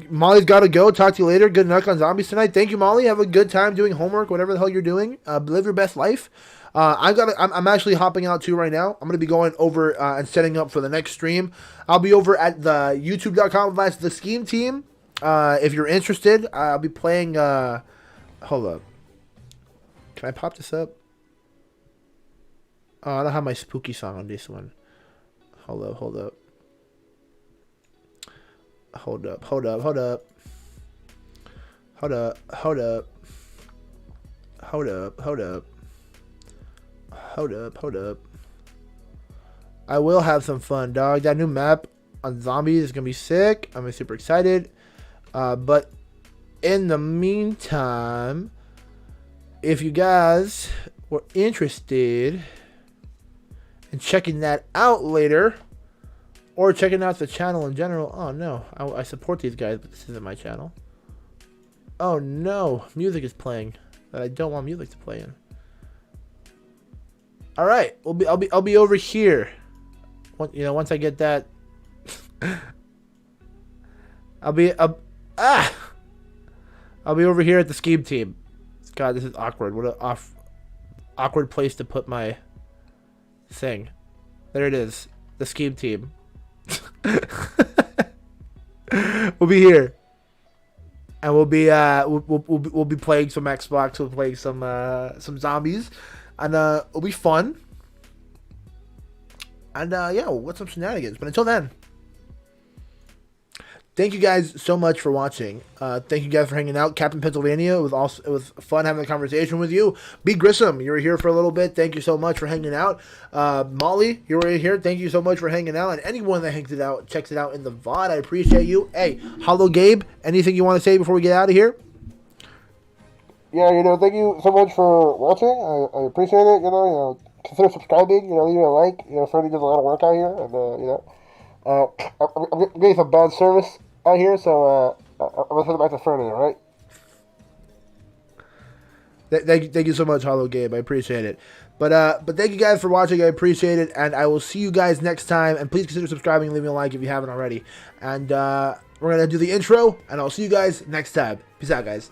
A: Molly's got to go. Talk to you later. Good luck on zombies tonight. Thank you, Molly. Have a good time doing homework, whatever the hell you're doing. Live your best life. I'm actually hopping out too right now. I'm going to be going over and setting up for the next stream. I'll be over at the youtube.com/the Scheme Team. If you're interested, I'll be playing, hold up. Can I pop this up? Oh, I don't have my spooky song on this one. Hold up. Hold up. I will have some fun, dog. That new map on zombies is gonna be sick. I'm super excited. But in the meantime, if you guys were interested in checking that out later, or checking out the channel in general, oh no, I support these guys, but this isn't my channel. Oh no, music is playing that I don't want music to play in. All right, I'll be over here. Once I get that, I'll be over here at the Scheme Team. God, this is awkward. What a awkward place to put my thing. There it is, the Scheme Team. We'll be here, and we'll be playing some Xbox. We'll play some zombies, and it'll be fun. And yeah, we'll get some shenanigans. But until then, thank you guys so much for watching. Thank you guys for hanging out. Captain Pennsylvania, it was fun having a conversation with you. B. Grissom, you were here for a little bit. Thank you so much for hanging out. Molly, you were here. Thank you so much for hanging out. And anyone that checks it out in the VOD, I appreciate you. Hey, Hollow Gabe, anything you want to say before we get out of here?
B: yeah, thank you so much for watching. I appreciate it. Consider subscribing. Leave a like. Freddie does a lot of work out here, and I'm getting some bad service out here, so I'm gonna send it back to Freddie. All right.
A: Thank you so much, Hollow Gabe. I appreciate it. But thank you guys for watching. I appreciate it, and I will see you guys next time. And please consider subscribing and leaving a like if you haven't already. And we're gonna do the intro, and I'll see you guys next time. Peace out, guys.